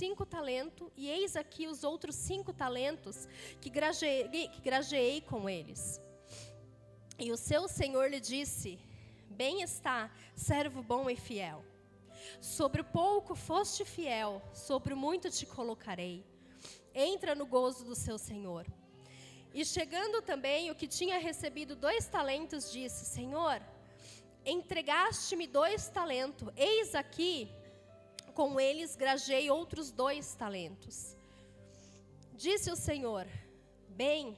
5 talentos, e eis aqui os outros 5 talentos que grajeei com eles. E o seu senhor lhe disse: bem está, servo bom e fiel. Sobre o pouco foste fiel, sobre o muito te colocarei. Entra no gozo do seu senhor. E chegando também o que tinha recebido 2 talentos, disse: Senhor, entregaste-me 2 talentos, eis aqui, com eles grajei outros 2 talentos. Disse o Senhor: bem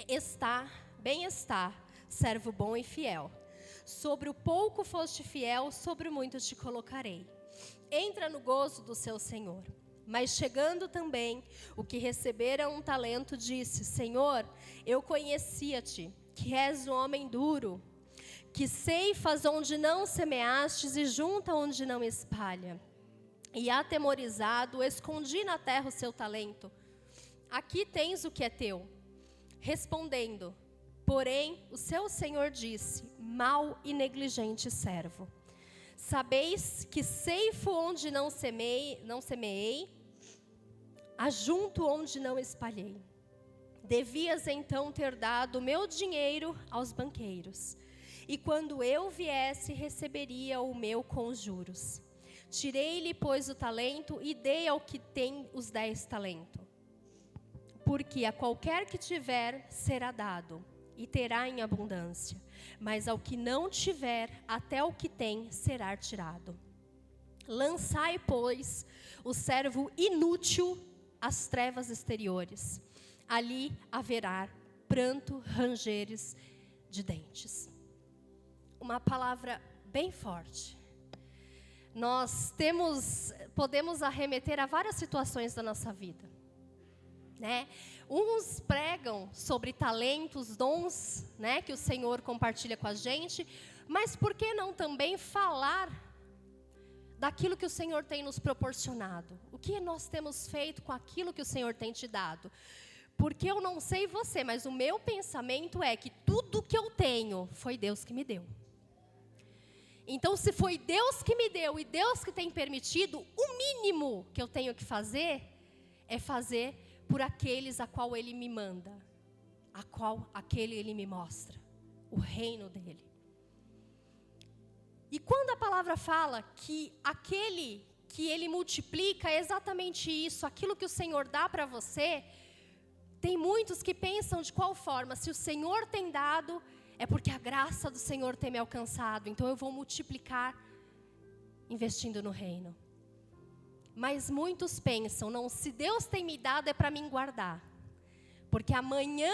está, servo bom e fiel. Sobre o pouco foste fiel, sobre o muito te colocarei. Entra no gozo do seu Senhor. Mas chegando também o que recebera 1 talento, disse: Senhor, eu conhecia-te, que és um homem duro, que ceifas onde não semeastes e junta onde não espalha. E atemorizado, escondi na terra o seu talento. Aqui tens o que é teu. Respondendo, porém, o seu senhor disse: mau e negligente servo. Sabeis que ceifo onde não semeei, ajunto onde não espalhei. Devias então ter dado o meu dinheiro aos banqueiros, e quando eu viesse, receberia o meu com os juros. Tirei-lhe, pois, o talento e dei ao que tem os 10 talentos. Porque a qualquer que tiver, será dado, e terá em abundância. Mas ao que não tiver, até o que tem, será tirado. Lançai, pois, o servo inútil às trevas exteriores. Ali haverá pranto, rangeres de dentes. Uma palavra bem forte. Nós podemos arremeter a várias situações da nossa vida, né? Uns pregam sobre talentos, dons, né, que o Senhor compartilha com a gente, mas por que não também falar daquilo que o Senhor tem nos proporcionado? O que nós temos feito com aquilo que o Senhor tem te dado? Porque eu não sei você, mas o meu pensamento é que tudo que eu tenho foi Deus que me deu. Então, se foi Deus que me deu e Deus que tem permitido, o mínimo que eu tenho que fazer é fazer por aqueles a qual Ele me manda, aquele Ele me mostra, o reino dEle. E quando a palavra fala que aquele que Ele multiplica é exatamente isso, aquilo que o Senhor dá para você, tem muitos que pensam de qual forma: se o Senhor tem dado, é porque a graça do Senhor tem me alcançado, então eu vou multiplicar investindo no reino. Mas muitos pensam: não, se Deus tem me dado é para mim guardar, porque amanhã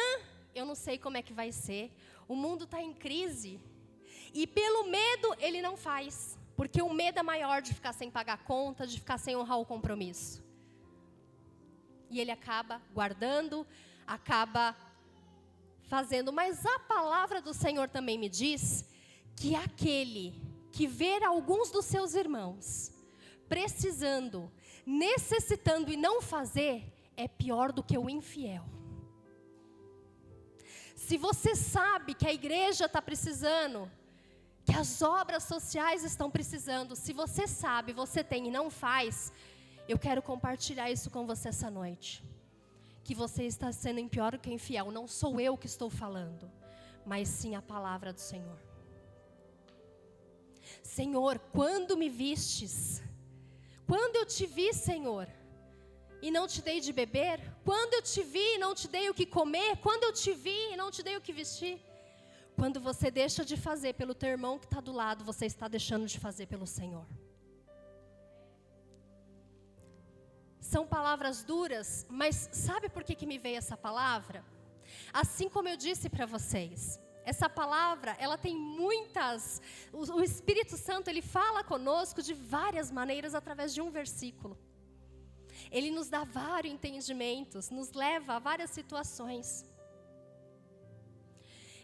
eu não sei como é que vai ser, o mundo está em crise, e pelo medo ele não faz, porque o medo é maior de ficar sem pagar conta, de ficar sem honrar o compromisso. E ele acaba guardando, acaba fazendo. Mas a palavra do Senhor também me diz que aquele que ver alguns dos seus irmãos precisando, necessitando e não fazer, é pior do que o infiel. Se você sabe que a igreja está precisando, que as obras sociais estão precisando, se você sabe, você tem e não faz, eu quero compartilhar isso com você essa noite. Que você está sendo pior do que infiel. Não sou eu que estou falando, mas sim a palavra do Senhor. Senhor, quando me vistes? Quando eu te vi, Senhor, e não te dei de beber? Quando eu te vi e não te dei o que comer? Quando eu te vi e não te dei o que vestir? Quando você deixa de fazer pelo teu irmão que está do lado, você está deixando de fazer pelo Senhor. São palavras duras, mas sabe por que me veio essa palavra? Assim como eu disse para vocês, essa palavra, ela tem muitas... O Espírito Santo, ele fala conosco de várias maneiras através de um versículo. Ele nos dá vários entendimentos, nos leva a várias situações.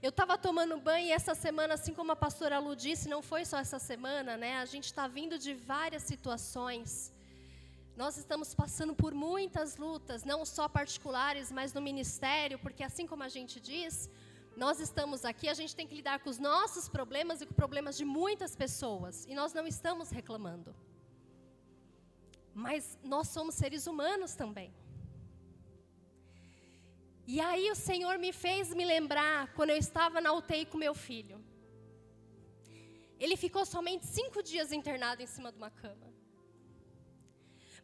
Eu estava tomando banho e essa semana, assim como a pastora Lu disse, não foi só essa semana, né? A gente está vindo de várias situações. Nós estamos passando por muitas lutas, não só particulares, mas no ministério, porque assim como a gente diz, nós estamos aqui, a gente tem que lidar com os nossos problemas e com problemas de muitas pessoas, e nós não estamos reclamando. mas nós somos seres humanos também. E aí o Senhor me fez me lembrar quando eu estava na UTI com meu filho. Ele ficou somente 5 dias internado em cima de uma cama.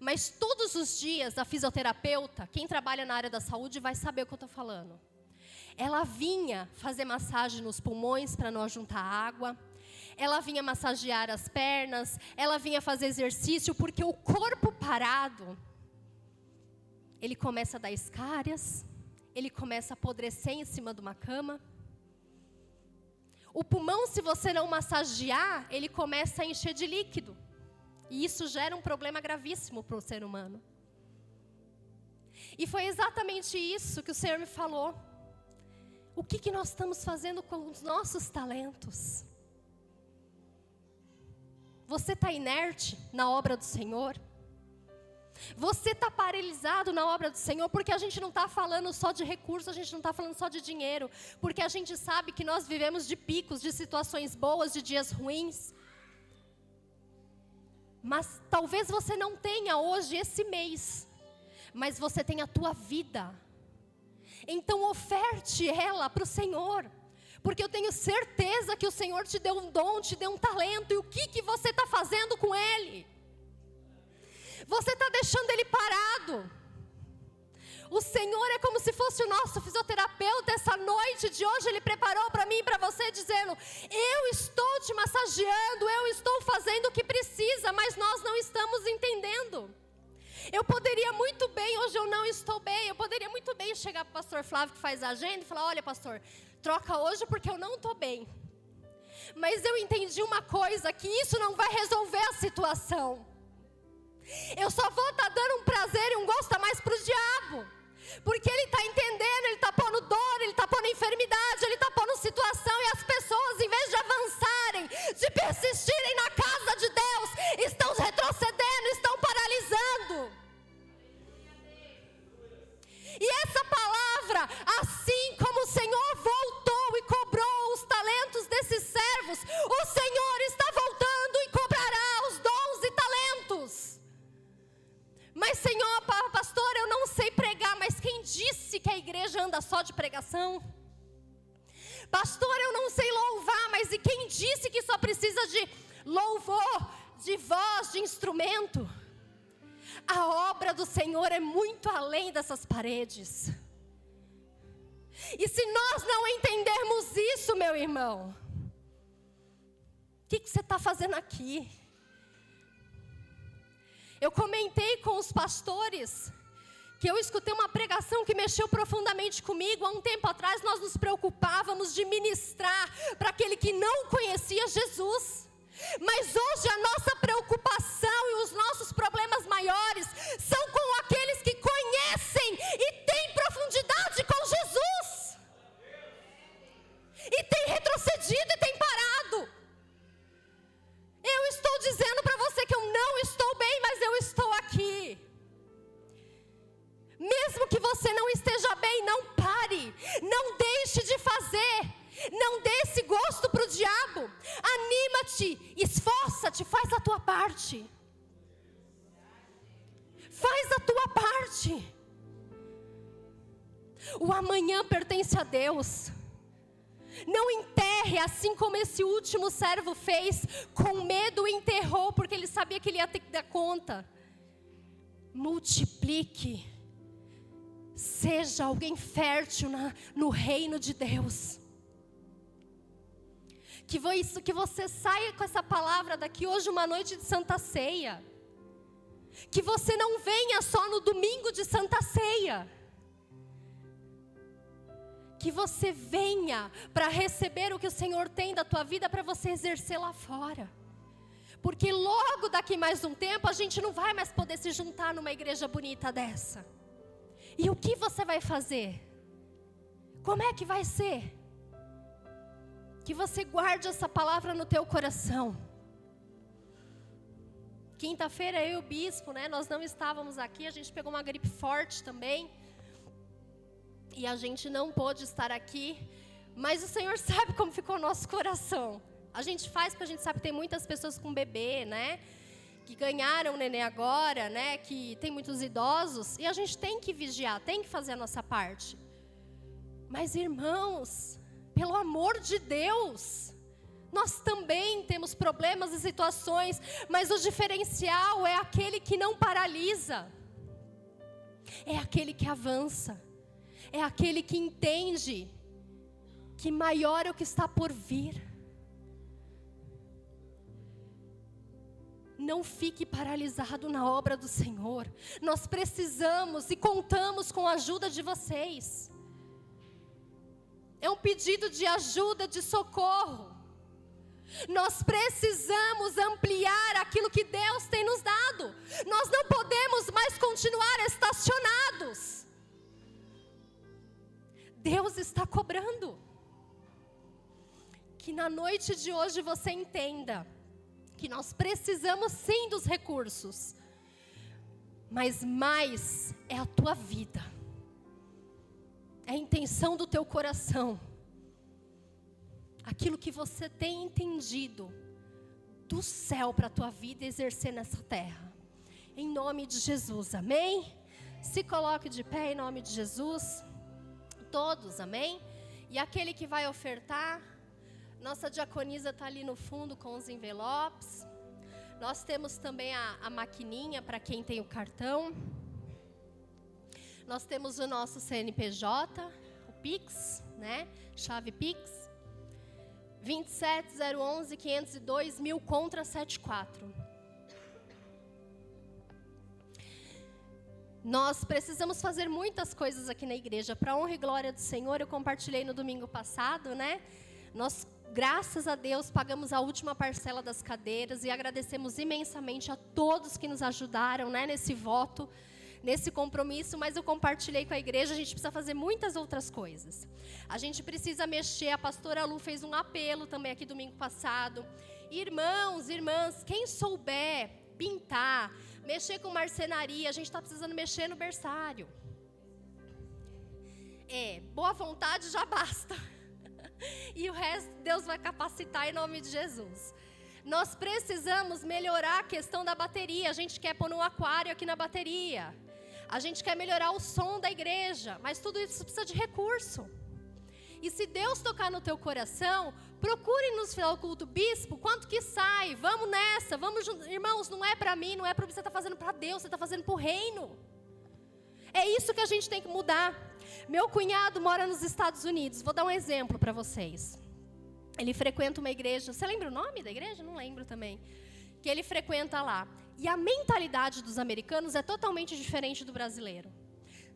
Mas todos os dias a fisioterapeuta, quem trabalha na área da saúde vai saber o que eu estou falando. Ela vinha fazer massagem nos pulmões para não juntar água. Ela vinha massagear as pernas. Ela vinha fazer exercício, porque o corpo parado, ele começa a dar escárias. Ele começa a apodrecer em cima de uma cama. O pulmão, se você não massagear, ele começa a encher de líquido. E isso gera um problema gravíssimo para o ser humano. E foi exatamente isso que o Senhor me falou. O que nós estamos fazendo com os nossos talentos? Você está inerte na obra do Senhor? Você está paralisado na obra do Senhor? Porque a gente não está falando só de recursos, a gente não está falando só de dinheiro. Porque a gente sabe que nós vivemos de picos, de situações boas, de dias ruins. Mas talvez você não tenha hoje esse mês, mas você tem a tua vida. Então oferte ela para o Senhor. Porque eu tenho certeza que o Senhor te deu um dom, te deu um talento. E o que você está fazendo com ele? Você está deixando ele parado. O Senhor é como se fosse o nosso fisioterapeuta. Essa noite de hoje Ele preparou para mim e para você, dizendo: eu estou te massageando, eu estou fazendo o que precisa, mas nós não estamos entendendo. Eu poderia muito bem, hoje eu não estou bem, eu poderia muito bem chegar para o pastor Flávio que faz a agenda e falar: olha pastor, troca hoje porque eu não estou bem. Mas eu entendi uma coisa, que isso não vai resolver a situação. Eu só vou estar dando um prazer e um gosto a mais para o diabo. Porque ele está entendendo, ele está pondo dor, ele está pondo enfermidade, ele está pondo situação. E as pessoas, em vez de avançarem, de persistirem na casa de Deus, estão retrocedendo, estão paralisando. E essa palavra, assim como o Senhor voltou e cobrou os talentos desses servos, o Senhor está voltando e cobrará os dons e talentos. Mas Senhor, pastor, eu não sei pregar, mas quem disse que a igreja anda só de pregação? Pastor, eu não sei louvar, mas e quem disse que só precisa de louvor, de voz, de instrumento? A obra do Senhor é muito além dessas paredes. E se nós não entendermos isso, meu irmão, o que você está fazendo aqui? Eu comentei com os pastores que eu escutei uma pregação que mexeu profundamente comigo. Há um tempo atrás nós nos preocupávamos de ministrar para aquele que não conhecia Jesus. Mas hoje a nossa preocupação e os nossos problemas maiores são com aqueles que conhecem e têm profundidade com Jesus. E têm retrocedido e têm parado. Eu estou dizendo para você que eu não estou bem, mas eu estou aqui. Mesmo que você não esteja bem, não pare. Não deixe de fazer. Não dê esse gosto para o diabo. Anima-te, esforça-te, faz a tua parte. Faz a tua parte. O amanhã pertence a Deus. Não enterre, assim como esse último servo fez, com medo enterrou, porque ele sabia que ele ia ter que dar conta. Multiplique. Seja alguém fértil no reino de Deus. Que você saia com essa palavra daqui hoje, uma noite de Santa Ceia. Que você não venha só no domingo de Santa Ceia. Que você venha para receber o que o Senhor tem da tua vida, para você exercer lá fora. Porque logo daqui mais um tempo, a gente não vai mais poder se juntar numa igreja bonita dessa. E o que você vai fazer? Como é que vai ser? Que você guarde essa palavra no teu coração. Quinta-feira eu e o bispo, nós não estávamos aqui, a gente pegou uma gripe forte também. E a gente não pôde estar aqui, mas o Senhor sabe como ficou o nosso coração. A gente faz porque a gente sabe que tem muitas pessoas com bebê, que ganharam neném agora, né? Que tem muitos idosos. E a gente tem que vigiar, tem que fazer a nossa parte. Mas, irmãos, pelo amor de Deus, nós também temos problemas e situações, mas o diferencial é aquele que não paralisa. É aquele que avança. É aquele que entende que maior é o que está por vir. Não fique paralisado na obra do Senhor. Nós precisamos e contamos com a ajuda de vocês. É um pedido de ajuda, de socorro. Nós precisamos ampliar aquilo que Deus tem nos dado. Nós não podemos mais continuar estacionados. Deus está cobrando. Que na noite de hoje você entenda que nós precisamos sim dos recursos, mas mais é a tua vida, é a intenção do teu coração, aquilo que você tem entendido do céu para a tua vida exercer nessa terra, em nome de Jesus, amém? Se coloque de pé em nome de Jesus, todos, amém? E aquele que vai ofertar, nossa diaconisa está ali no fundo com os envelopes. Nós temos também a maquininha para quem tem o cartão. Nós temos o nosso CNPJ, o Pix, né? Chave Pix. 27011502 contra 74. Nós precisamos fazer muitas coisas aqui na igreja. Para a honra e glória do Senhor, eu compartilhei no domingo passado, né? Nós, graças a Deus, pagamos a última parcela das cadeiras e agradecemos imensamente a todos que nos ajudaram, né, nesse voto, nesse compromisso, mas eu compartilhei com a igreja, a gente precisa fazer muitas outras coisas. A gente precisa mexer, a pastora Lu fez um apelo também aqui domingo passado. Irmãos, irmãs, quem souber pintar, mexer com marcenaria, a gente está precisando mexer no berçário. Boa vontade já basta. E o resto Deus vai capacitar em nome de Jesus. Nós precisamos melhorar a questão da bateria. A gente quer pôr um aquário aqui na bateria. A gente quer melhorar o som da igreja. Mas tudo isso precisa de recurso. E se Deus tocar no teu coração, procure no final do culto, bispo, quanto que sai? Vamos nessa, vamos juntos. Irmãos, não é para mim, não é para você, está fazendo para Deus, você está fazendo para o reino. É isso que a gente tem que mudar. Meu cunhado mora nos Estados Unidos. Vou dar um exemplo para vocês. Ele frequenta uma igreja. Você lembra o nome da igreja? Não lembro também. Que ele frequenta lá. E a mentalidade dos americanos é totalmente diferente do brasileiro.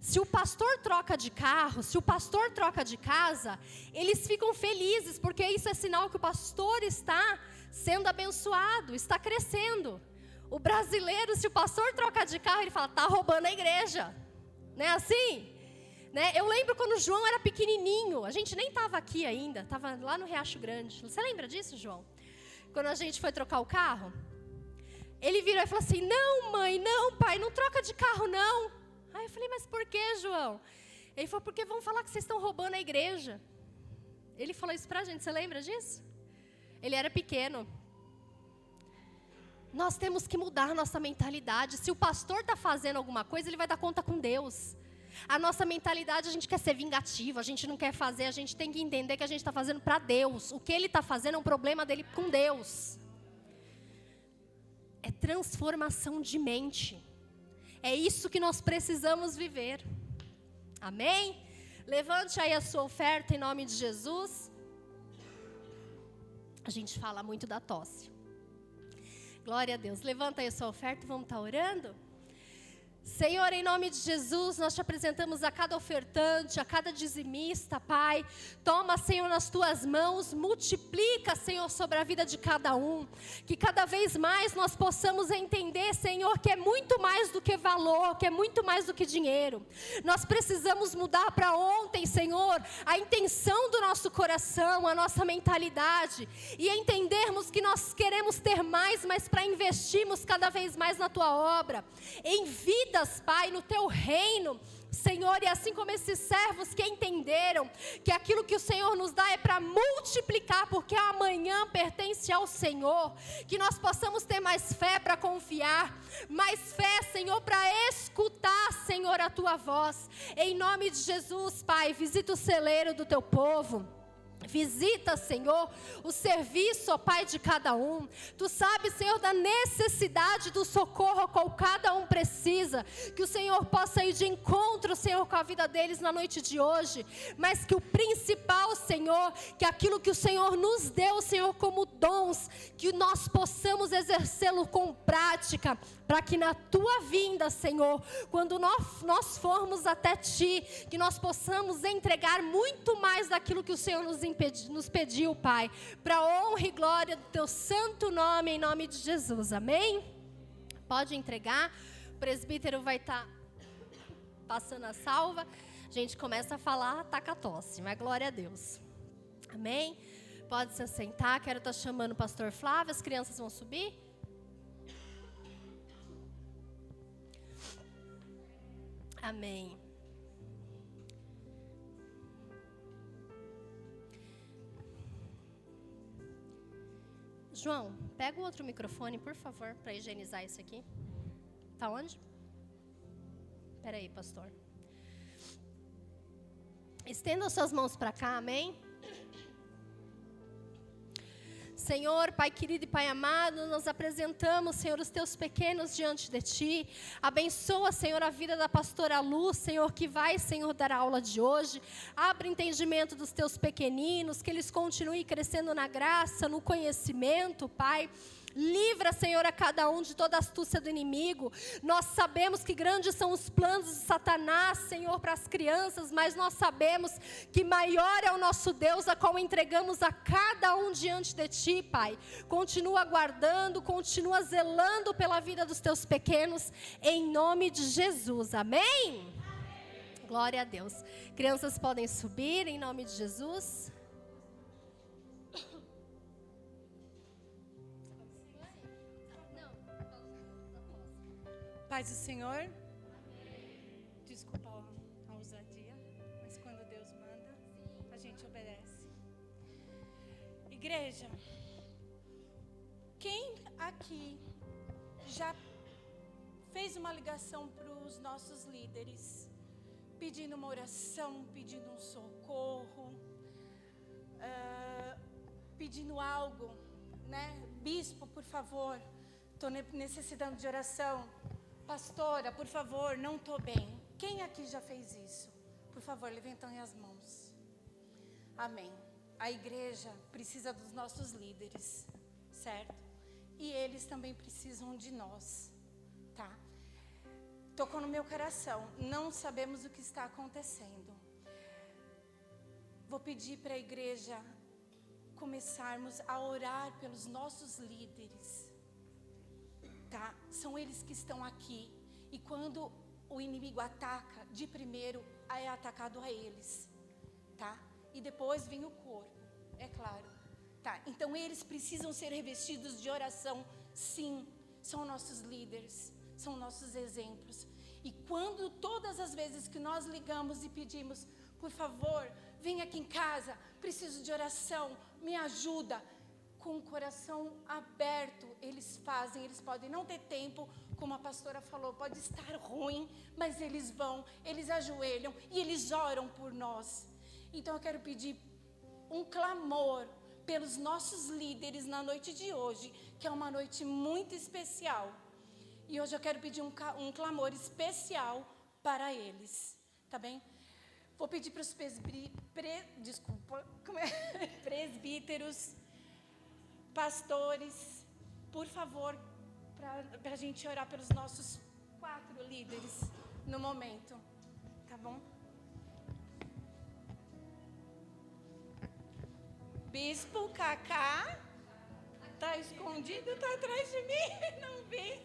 Se o pastor troca de carro, se o pastor troca de casa, eles ficam felizes, porque isso é sinal que o pastor está sendo abençoado, está crescendo. O brasileiro, se o pastor troca de carro, ele fala, está roubando a igreja. Não é assim? Né? Eu lembro quando o João era pequenininho, a gente nem estava aqui ainda, estava lá no Riacho Grande. Você lembra disso, João? Quando a gente foi trocar o carro, ele virou e falou assim, não mãe, não pai, não troca de carro não. Aí eu falei, mas por que, João? Ele falou, porque vão falar que vocês estão roubando a igreja. Ele falou isso pra gente, você lembra disso? Ele era pequeno. Nós temos que mudar a nossa mentalidade. Se o pastor está fazendo alguma coisa, ele vai dar conta com Deus. A nossa mentalidade, a gente quer ser vingativo, a gente não quer fazer, a gente tem que entender que a gente está fazendo para Deus. O que ele está fazendo é um problema dele com Deus. É transformação de mente. É isso que nós precisamos viver. Amém? Levante aí a sua oferta em nome de Jesus. A gente fala muito da tosse. Glória a Deus. Levanta aí a sua oferta e vamos estar orando. Senhor, em nome de Jesus, nós te apresentamos a cada ofertante, a cada dizimista, Pai. Toma, Senhor, nas tuas mãos, multiplica, Senhor, sobre a vida de cada um. Que cada vez mais nós possamos entender, Senhor, que é muito mais do que valor, que é muito mais do que dinheiro. Nós precisamos mudar para ontem, Senhor, a intenção do nosso coração, a nossa mentalidade. E entendermos que nós queremos ter mais, mas para investirmos cada vez mais na tua obra. Em vida, Pai, no teu reino, Senhor, e assim como esses servos que entenderam que aquilo que o Senhor nos dá é para multiplicar, porque amanhã pertence ao Senhor, que nós possamos ter mais fé para confiar, mais fé, Senhor, para escutar, Senhor, a Tua voz. Em nome de Jesus, Pai, visita o celeiro do Teu povo. Visita, Senhor, o serviço, ó Pai, de cada um. Tu sabes, Senhor, da necessidade do socorro ao qual cada um precisa. Que o Senhor possa ir de encontro, Senhor, com a vida deles na noite de hoje. Mas que o principal, Senhor, que aquilo que o Senhor nos deu, Senhor, como dons, que nós possamos exercê-lo com prática. Para que na Tua vinda, Senhor, quando nós formos até Ti, que nós possamos entregar muito mais daquilo que o Senhor nos pediu, Pai, para a honra e glória do Teu santo nome, em nome de Jesus, amém? Pode entregar, o presbítero vai estar passando a salva, a gente começa a falar, taca a tosse, mas glória a Deus, amém? Pode se assentar, quero estar chamando o pastor Flávio, as crianças vão subir. Amém. João, pega o outro microfone, por favor, para higienizar isso aqui. Tá onde? Espera aí, pastor. Estenda suas mãos para cá, amém? Senhor, Pai querido e Pai amado, nós apresentamos, Senhor, os Teus pequenos diante de Ti. Abençoa, Senhor, a vida da pastora Lu, Senhor, que vai, Senhor, dar a aula de hoje. Abre o entendimento dos Teus pequeninos, que eles continuem crescendo na graça, no conhecimento, Pai. Livra, Senhor, a cada um de toda a astúcia do inimigo. Nós sabemos que grandes são os planos de Satanás, Senhor, para as crianças, mas nós sabemos que maior é o nosso Deus, a qual entregamos a cada um diante de Ti, Pai. Continua guardando, continua zelando pela vida dos Teus pequenos, em nome de Jesus, amém? Amém. Glória a Deus. Crianças podem subir, em nome de Jesus. Paz do Senhor. Amém. Desculpa a ousadia, mas quando Deus manda, a gente obedece. Igreja, quem aqui já fez uma ligação para os nossos líderes, pedindo uma oração, pedindo um socorro, pedindo algo, né? Bispo, por favor, estou necessitando de oração. Pastora, por favor, não estou bem. Quem aqui já fez isso? Por favor, levantem as mãos. Amém. A igreja precisa dos nossos líderes, certo? E eles também precisam de nós, tá? Tocou no meu coração. Não sabemos o que está acontecendo. Vou pedir para a igreja começarmos a orar pelos nossos líderes. Tá? São eles que estão aqui. E quando o inimigo ataca, de primeiro é atacado a eles. Tá? E depois vem o corpo, é claro. Tá? Então eles precisam ser revestidos de oração, sim. São nossos líderes, são nossos exemplos. E quando todas as vezes que nós ligamos e pedimos, por favor, vem aqui em casa, preciso de oração, me ajuda. Com o coração aberto, eles fazem, eles podem não ter tempo, como a pastora falou, pode estar ruim, mas eles vão, eles ajoelham e eles oram por nós. Então eu quero pedir um clamor pelos nossos líderes na noite de hoje, que é uma noite muito especial. E hoje eu quero pedir um clamor especial para eles, tá bem? Vou pedir para os presbíteros, pastores, por favor, para a gente orar pelos nossos 4 líderes no momento, tá bom? Bispo Cacá, tá escondido, tá atrás de mim, não vi.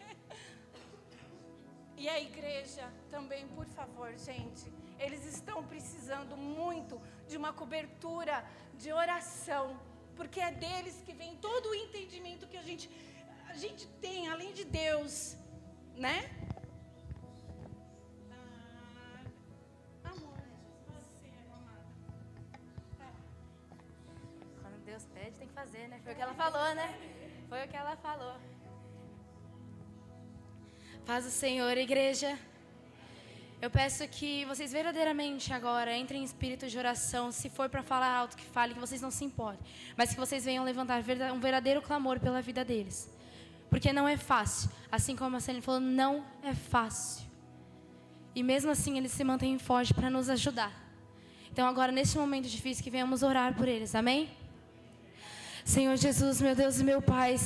E a igreja também, por favor, gente, eles estão precisando muito de uma cobertura de oração, porque é deles que vem todo o entendimento que a gente tem, além de Deus, né? que fazer, né? Foi o que ela falou, né? Foi o que ela falou. Paz do Senhor, igreja. Eu peço que vocês verdadeiramente agora entrem em espírito de oração. Se for para falar alto, que fale, que vocês não se importem. Mas que vocês venham levantar um verdadeiro clamor pela vida deles. Porque não é fácil. Assim como a Celine falou, não é fácil. E mesmo assim eles se mantêm fortes para nos ajudar. Então agora neste momento difícil que venhamos orar por eles, amém? Senhor Jesus, meu Deus e meu Pai,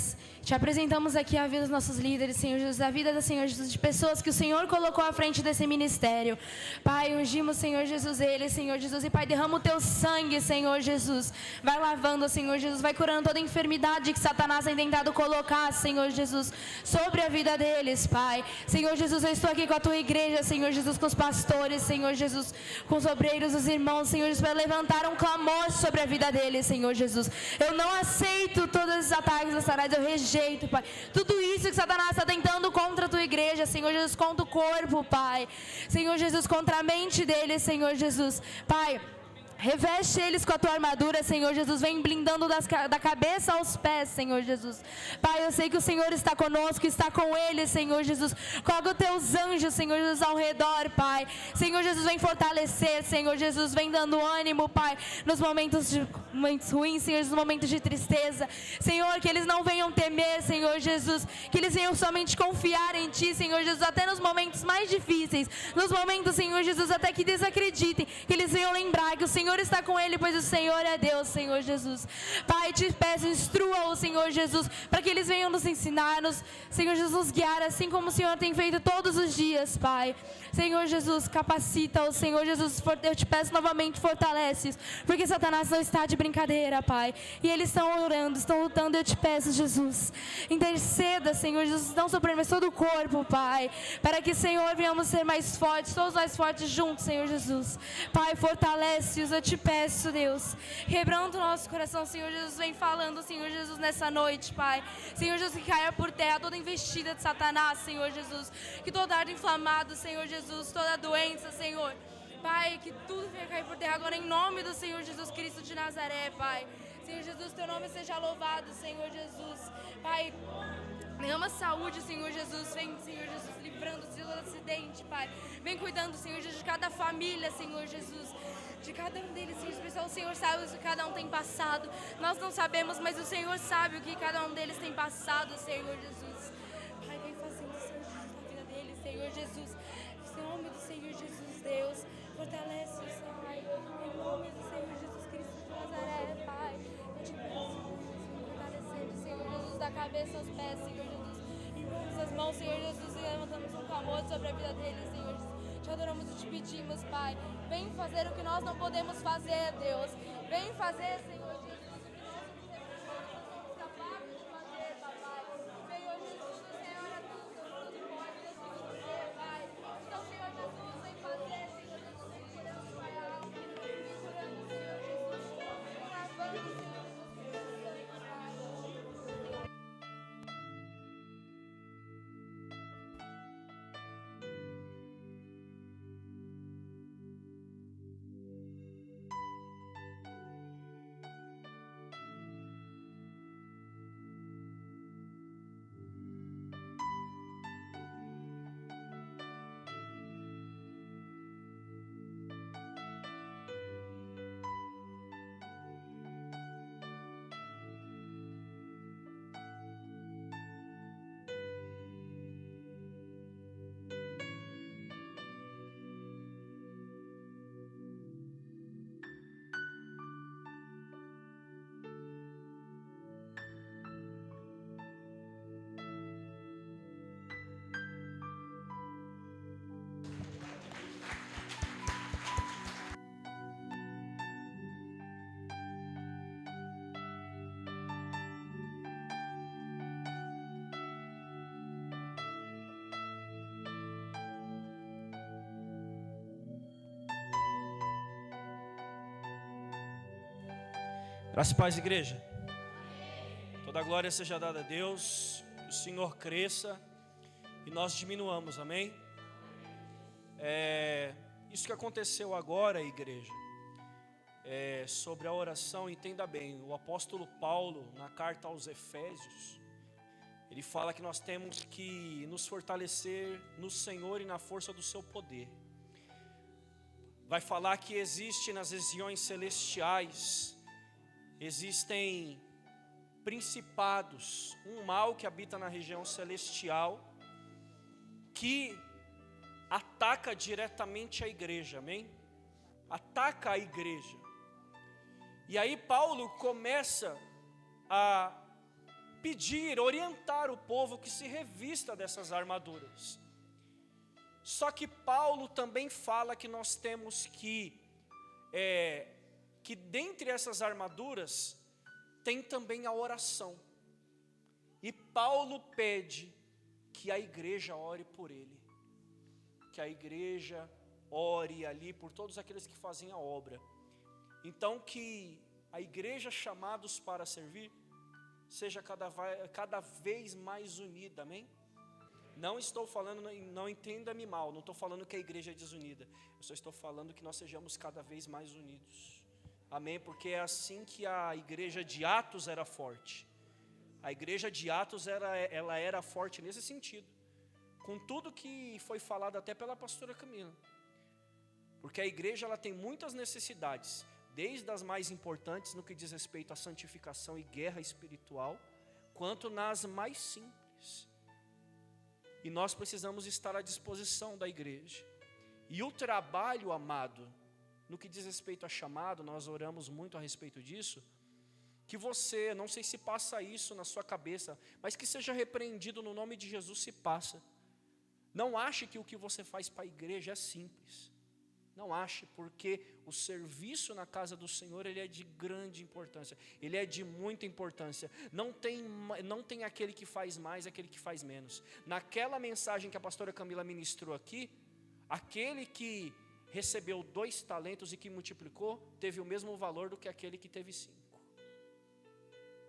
te apresentamos aqui a vida dos nossos líderes, Senhor Jesus, a vida do Senhor Jesus, de pessoas que o Senhor colocou à frente desse ministério. Pai, ungimos, Senhor Jesus, eles, Senhor Jesus, e Pai, derrama o teu sangue, Senhor Jesus. Vai lavando, Senhor Jesus, vai curando toda enfermidade que Satanás tem tentado colocar, Senhor Jesus, sobre a vida deles, Pai. Senhor Jesus, eu estou aqui com a tua igreja, Senhor Jesus, com os pastores, Senhor Jesus, com os obreiros, os irmãos, Senhor Jesus, para levantar um clamor sobre a vida deles, Senhor Jesus. Eu não aceito todos esses ataques de Satanás, eu rejeito, Pai. Tudo isso que Satanás está tentando contra a tua igreja, Senhor Jesus, contra o corpo, Pai. Senhor Jesus, contra a mente deles, Senhor Jesus. Pai, reveste eles com a tua armadura, Senhor Jesus. Vem blindando da cabeça aos pés, Senhor Jesus. Pai, eu sei que o Senhor está conosco, está com eles, Senhor Jesus. Coloca os teus anjos, Senhor Jesus, ao redor, Pai. Senhor Jesus, vem fortalecer, Senhor Jesus. Vem dando ânimo, Pai, nos momentos ruins, Senhor Jesus, nos momentos de tristeza. Senhor, que eles não venham temer, Senhor Jesus. Que eles venham somente confiar em Ti, Senhor Jesus, até nos momentos mais difíceis. Nos momentos, Senhor Jesus, até que desacreditem. Que eles venham lembrar que o Senhor está com ele, pois o Senhor é Deus, Senhor Jesus. Pai, te peço, instrua o Senhor Jesus, para que eles venham nos ensinar, Senhor Jesus, nos guiar, assim como o Senhor tem feito todos os dias, Pai. Senhor Jesus, capacita-o, Senhor Jesus, eu te peço novamente, fortalece-os, porque Satanás não está de brincadeira, Pai. E eles estão orando, estão lutando, eu te peço, Jesus. Interceda, Senhor Jesus, não só por ele, mas todo o corpo, Pai, para que, Senhor, venhamos ser mais fortes, todos mais fortes juntos, Senhor Jesus. Pai, fortalece-os, eu te peço, Deus, quebrando o nosso coração, Senhor Jesus, vem falando, Senhor Jesus, nessa noite, Pai. Senhor Jesus, que caia por terra toda investida de Satanás, Senhor Jesus, que todo ardo inflamado, Senhor Jesus, toda doença, Senhor, Pai, que tudo venha cair por terra agora, em nome do Senhor Jesus Cristo de Nazaré, Pai. Senhor Jesus, teu nome seja louvado, Senhor Jesus. Pai, derrama saúde, Senhor Jesus. Vem, Senhor Jesus, livrando-se do acidente, Pai. Vem cuidando, Senhor Jesus, de cada família, Senhor Jesus. De cada um deles, Senhor Jesus. O Senhor sabe o que cada um tem passado. Nós não sabemos, mas o Senhor sabe o que cada um deles tem passado, Senhor Jesus. Pai, vem fazendo, Senhor Jesus, na vida deles, Senhor Jesus. Em nome do Senhor Jesus, Deus. Fortalece-os, Pai. Em nome do Senhor Jesus Cristo de Nazaré, Pai. Eu te peço, fortalecendo, Senhor Jesus, da cabeça aos pés, Senhor Jesus. Impomos as mãos, Senhor Jesus, e levantamos um clamor sobre a vida deles, Senhor Jesus. Te adoramos e te pedimos, Pai. Vem fazer o que nós não podemos fazer, Deus. Vem fazer, Senhor Jesus, o que nós não somos capazes de fazer, Papai. Senhor Jesus, o Senhor é tudo pode decidir, Pai. Então, Senhor Jesus, vem fazer, Senhor Jesus, vem curando, Pai, a alma. Vem curando, Senhor Jesus. Vem lavando, Senhor Jesus, Pai. Graças e paz, igreja. Toda a glória seja dada a Deus, que o Senhor cresça e nós diminuamos, amém? Isso que aconteceu agora, igreja, sobre a oração, entenda bem, o apóstolo Paulo, na carta aos Efésios, ele fala que nós temos que nos fortalecer no Senhor e na força do seu poder. Vai falar que existe nas regiões celestiais, existem principados, um mal que habita na região celestial, que ataca diretamente a igreja, amém? Ataca a igreja. E aí Paulo começa a pedir, orientar o povo que se revista dessas armaduras. Só que Paulo também fala que nós temos que dentre essas armaduras tem também a oração. E Paulo pede que a igreja ore por ele, que a igreja ore ali por todos aqueles que fazem a obra. Então que a igreja chamados para servir seja cada vez mais unida, amém? Não estou falando, não entenda-me mal, não estou falando que a igreja é desunida, eu só estou falando que nós sejamos cada vez mais unidos, amém? Porque é assim que a igreja de Atos era forte. A igreja de Atos ela era forte nesse sentido, com tudo que foi falado até pela pastora Camila, porque a igreja ela tem muitas necessidades, desde as mais importantes no que diz respeito à santificação e guerra espiritual, quanto nas mais simples. E nós precisamos estar à disposição da igreja. E o trabalho, amado, no que diz respeito a chamado, nós oramos muito a respeito disso, que você, não sei se passa isso na sua cabeça, mas que seja repreendido no nome de Jesus se passa. Não ache que o que você faz para a igreja é simples. Não ache, porque o serviço na casa do Senhor, ele é de grande importância, ele é de muita importância. Não tem aquele que faz mais, aquele que faz menos. Naquela mensagem que a pastora Camila ministrou aqui, aquele que recebeu 2 talentos e que multiplicou, teve o mesmo valor do que aquele que teve 5.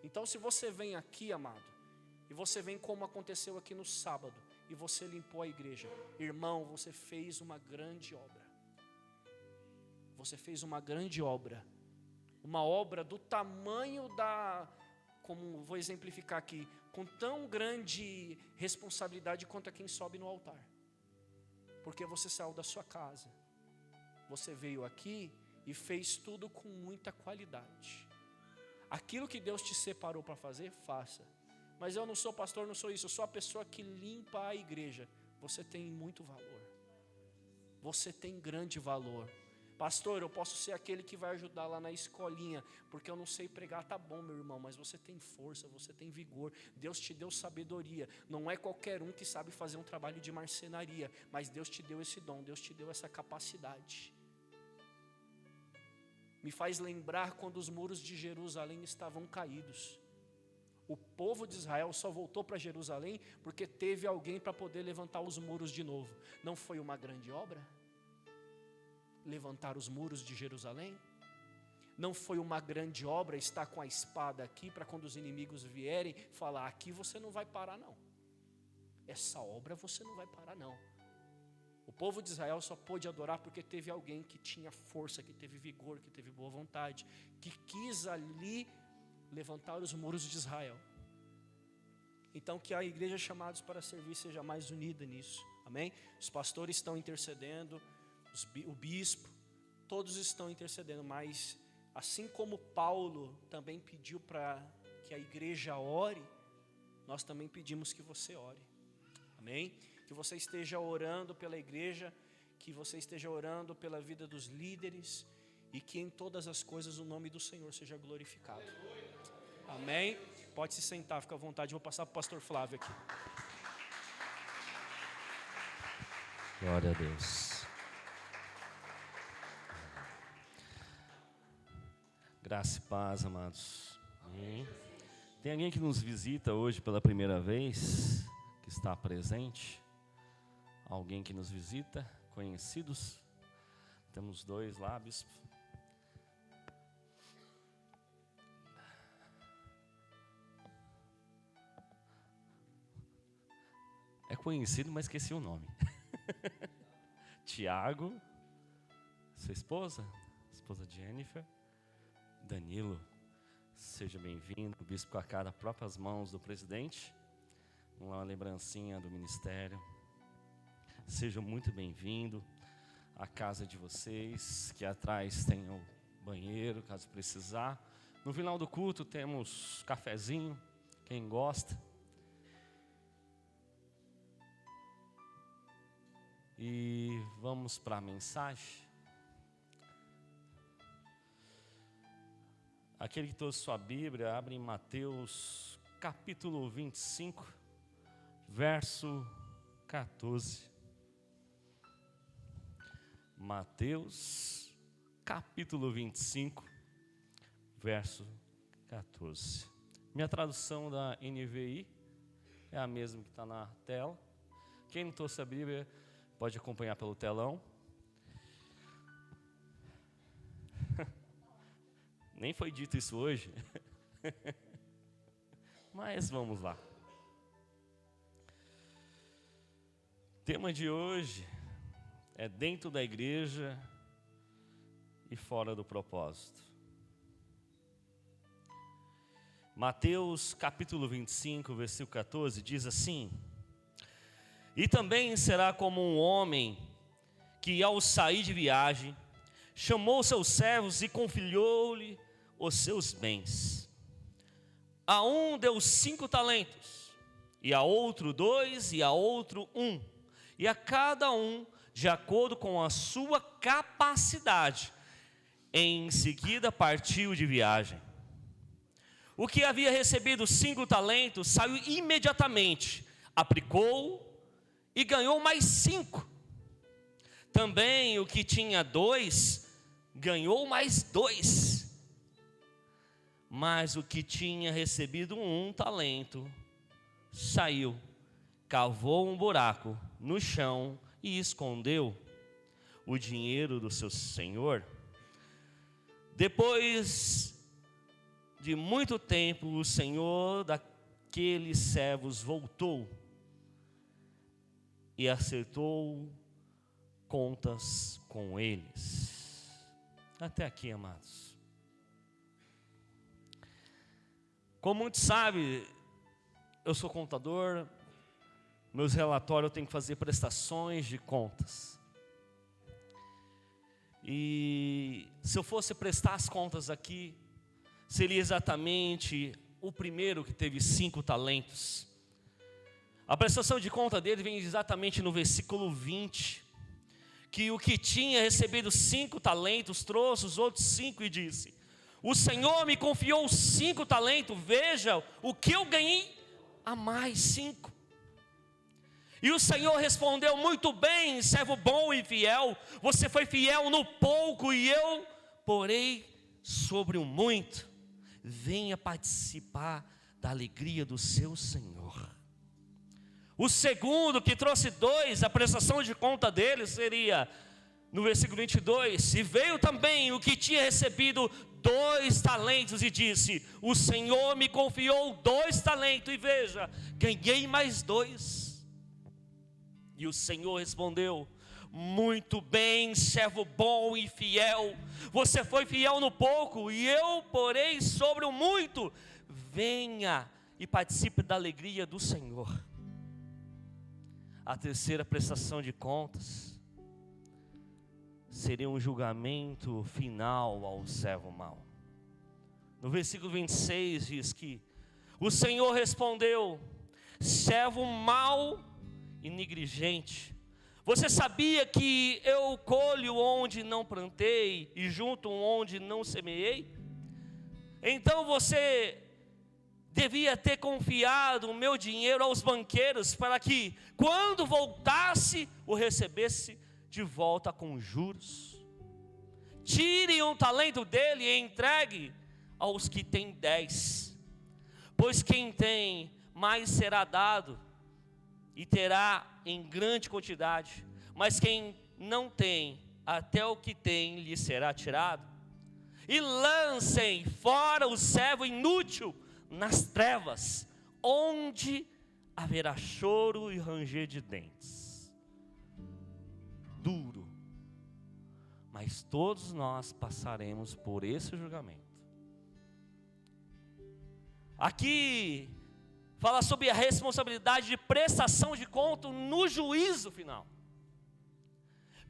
Então se você vem aqui, amado, e você vem como aconteceu aqui no sábado, e você limpou a igreja, irmão, você fez uma grande obra. Você fez uma grande obra, uma obra do tamanho como vou exemplificar aqui, com tão grande responsabilidade quanto a quem sobe no altar. Porque você saiu da sua casa, você veio aqui e fez tudo com muita qualidade. Aquilo que Deus te separou para fazer, faça. Mas eu não sou pastor, não sou isso, eu sou a pessoa que limpa a igreja. Você tem muito valor, você tem grande valor. Pastor, eu posso ser aquele que vai ajudar lá na escolinha, porque eu não sei pregar, tá bom, meu irmão, mas você tem força, você tem vigor, Deus te deu sabedoria, não é qualquer um que sabe fazer um trabalho de marcenaria, mas Deus te deu esse dom, Deus te deu essa capacidade. Me faz lembrar quando os muros de Jerusalém estavam caídos. O povo de Israel só voltou para Jerusalém porque teve alguém para poder levantar os muros de novo. Não foi uma grande obra? Levantar os muros de Jerusalém? Não foi uma grande obra estar com a espada aqui para quando os inimigos vierem falar, aqui você não vai parar não, essa obra você não vai parar não. O povo de Israel só pôde adorar porque teve alguém que tinha força, que teve vigor, que teve boa vontade, que quis ali levantar os muros de Israel. Então que a igreja chamados para servir seja mais unida nisso, amém? Os pastores estão intercedendo, o bispo, todos estão intercedendo, mas assim como Paulo também pediu para que a igreja ore, nós também pedimos que você ore, amém? Que você esteja orando pela igreja, que você esteja orando pela vida dos líderes, e que em todas as coisas o nome do Senhor seja glorificado, amém? Pode se sentar, fica à vontade, vou passar para o pastor Flávio aqui. Glória a Deus. Graça e paz, amados. Amém. Tem alguém que nos visita hoje pela primeira vez, que está presente? Alguém que nos visita, conhecidos? Temos 2 lá, bispo. É conhecido, mas esqueci o nome. Tiago, sua esposa Jennifer. Danilo, seja bem-vindo. O bispo com a cara próprias mãos do presidente, uma lembrancinha do ministério. Seja muito bem-vindo à casa de vocês, que atrás tem o banheiro, caso precisar. No final do culto temos cafezinho, quem gosta. E vamos para a mensagem. Aquele que trouxe sua Bíblia, abre em Mateus capítulo 25, verso 14. Mateus capítulo 25, verso 14. Minha tradução da NVI é a mesma que está na tela. Quem não trouxe a Bíblia pode acompanhar pelo telão. Nem foi dito isso hoje. Mas vamos lá. O tema de hoje é dentro da igreja e fora do propósito. Mateus capítulo 25, versículo 14, diz assim: E também será como um homem que, ao sair de viagem, chamou seus servos e confiou-lhe os seus bens. A um deu 5 talentos, e a outro 2, e a outro 1, e a cada um de acordo com a sua capacidade. Em seguida partiu de viagem. O que havia recebido 5 talentos saiu imediatamente, aplicou e ganhou mais 5. Também o que tinha 2 ganhou mais 2. Mas o que tinha recebido 1 talento saiu, cavou um buraco no chão e escondeu o dinheiro do seu senhor. Depois de muito tempo, o senhor daqueles servos voltou e acertou contas com eles. Até aqui, amados. Como muitos sabem, eu sou contador, meus relatórios eu tenho que fazer prestações de contas. E se eu fosse prestar as contas aqui, seria exatamente o primeiro que teve 5 talentos. A prestação de conta dele vem exatamente no versículo 20, que o que tinha recebido 5 talentos trouxe os outros 5 e disse: O Senhor me confiou 5 talentos, veja o que eu ganhei a mais 5. E o Senhor respondeu: Muito bem, servo bom e fiel, você foi fiel no pouco e eu porei sobre o muito. Venha participar da alegria do seu Senhor. O segundo, que trouxe 2, a prestação de conta dele seria no versículo 22, e veio também o que tinha recebido 2 talentos e disse: O Senhor me confiou 2 talentos, e veja, ganhei mais 2. E o Senhor respondeu: Muito bem, servo bom e fiel, você foi fiel no pouco, e eu porei sobre o muito. Venha e participe da alegria do Senhor. A terceira prestação de contas seria um julgamento final ao servo mau. No versículo 26 diz que o Senhor respondeu: Servo mau e negligente, você sabia que eu colho onde não plantei e junto onde não semeei? Então você devia ter confiado o meu dinheiro aos banqueiros, para que, quando voltasse, o recebesse de volta com juros. Tire um talento dele e entregue aos que têm 10. Pois quem tem, mais será dado, e terá em grande quantidade. Mas quem não tem, até o que tem lhe será tirado. E lancem fora o servo inútil nas trevas, onde haverá choro e ranger de dentes. Duro, mas todos nós passaremos por esse julgamento. Aqui fala sobre a responsabilidade de prestação de conta no juízo final.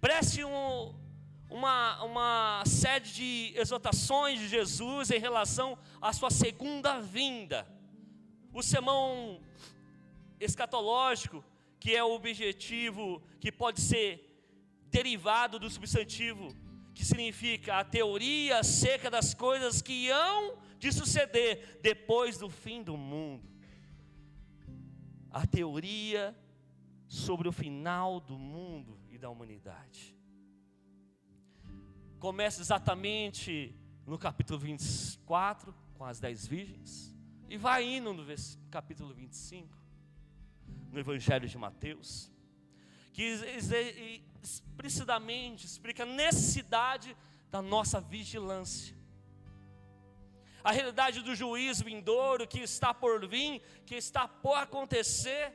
Preste uma série de exortações de Jesus em relação à sua segunda vinda. O sermão escatológico, que é o objetivo que pode ser derivado do substantivo, que significa a teoria acerca das coisas que hão de suceder depois do fim do mundo. A teoria sobre o final do mundo e da humanidade. Começa exatamente no capítulo 24, com as 10 virgens, e vai indo no capítulo 25, no Evangelho de Mateus, que explicitamente explica a necessidade da nossa vigilância. A realidade do juízo vindouro que está por vir, que está por acontecer.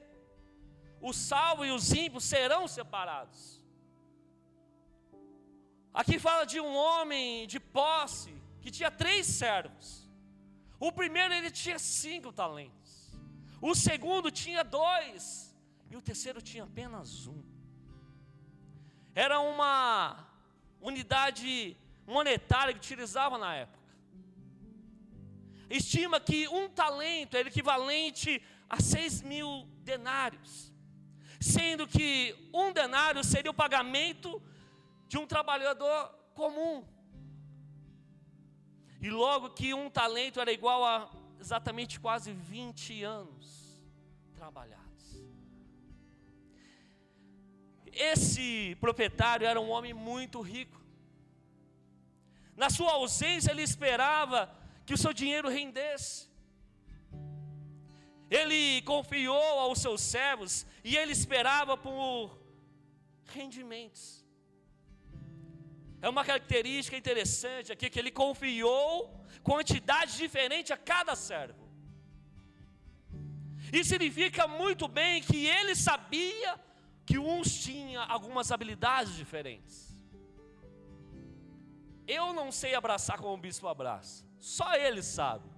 Os salvos e os ímpios serão separados. Aqui fala de um homem de posse que tinha 3 servos. O primeiro ele tinha 5 talentos. O segundo tinha 2. E o terceiro tinha apenas 1. Era uma unidade monetária que utilizava na época. Estima que 1 talento era equivalente a 6.000 denários. Sendo que 1 denário seria o pagamento de um trabalhador comum. E logo que 1 talento era igual a exatamente quase 20 anos trabalhados. Esse proprietário era um homem muito rico. Na sua ausência ele esperava que o seu dinheiro rendesse. Ele confiou aos seus servos e ele esperava por rendimentos. É uma característica interessante aqui que ele confiou quantidade diferente a cada servo. Isso significa muito bem que ele sabia que uns tinham algumas habilidades diferentes. Eu não sei abraçar como o bispo abraça, só ele sabe.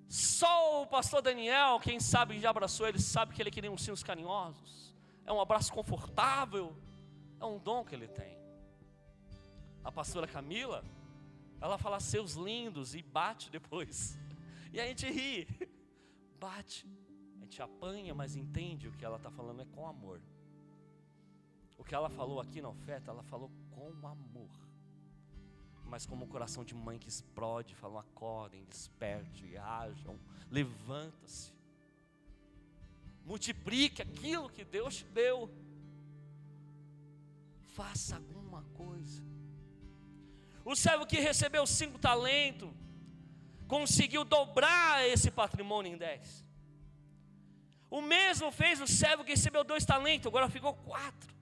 Só o pastor Daniel, quem sabe já abraçou ele, sabe que ele queria uns sinos carinhosos. É um abraço confortável, é um dom que ele tem. A pastora Camila, ela fala seus lindos e bate depois. E a gente ri, bate, a gente apanha, mas entende o que ela está falando é com amor. O que ela falou aqui na oferta, ela falou com amor. Mas como um coração de mãe que explode, falam: acordem, desperte, ajam, levanta-se. Multiplique aquilo que Deus te deu. Faça alguma coisa. O servo que recebeu 5 talentos, conseguiu dobrar esse patrimônio em 10. O mesmo fez o servo que recebeu 2 talentos, agora ficou 4.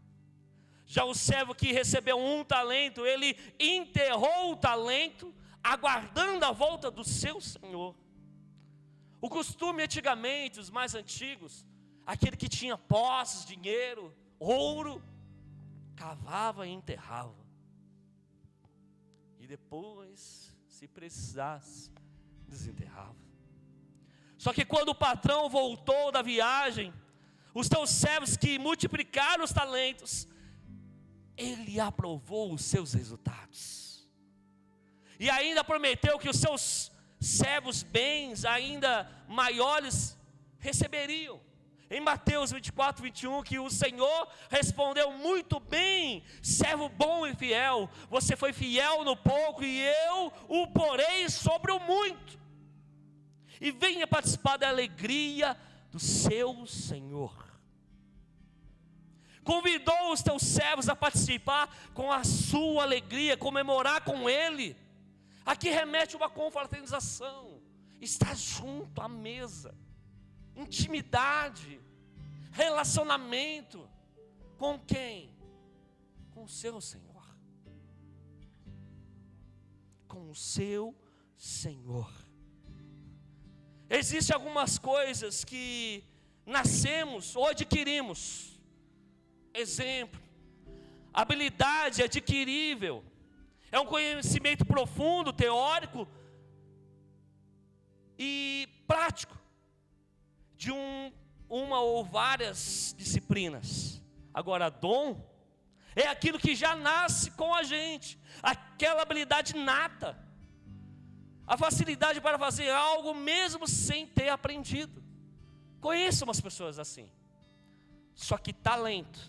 Já o servo que recebeu 1 talento, ele enterrou o talento, aguardando a volta do seu senhor. O costume antigamente, os mais antigos, aquele que tinha posses, dinheiro, ouro, cavava e enterrava. E depois, se precisasse, desenterrava. Só que quando o patrão voltou da viagem, os teus servos que multiplicaram os talentos, ele aprovou os seus resultados. E ainda prometeu que os seus servos bens ainda maiores receberiam. Em Mateus 24, 21, que o Senhor respondeu: muito bem, servo bom e fiel, você foi fiel no pouco e eu o porei sobre o muito. E venha participar da alegria do seu Senhor. Convidou os teus servos a participar com a sua alegria, comemorar com ele. Aqui remete uma confraternização, estar junto à mesa, intimidade, relacionamento. Com quem? Com o seu Senhor. Com o seu Senhor. Existem algumas coisas que nascemos ou adquirimos. Exemplo, habilidade adquirível, é um conhecimento profundo, teórico, e prático de uma ou várias disciplinas. Agora, dom é aquilo que já nasce com a gente, aquela habilidade nata, a facilidade para fazer algo mesmo sem ter aprendido. Conheço umas pessoas assim. Só que talento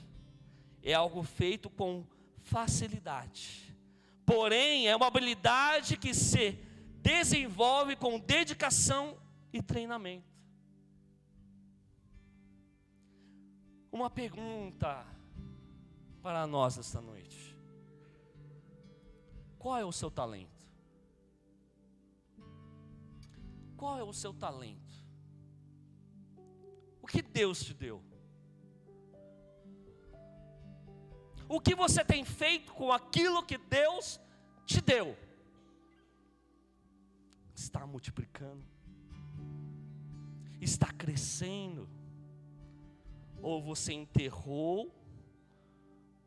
é algo feito com facilidade. Porém, é uma habilidade que se desenvolve com dedicação e treinamento. Uma pergunta para nós esta noite: qual é o seu talento? Qual é o seu talento? O que Deus te deu? O que você tem feito com aquilo que Deus te deu? Está multiplicando? Está crescendo? Ou você enterrou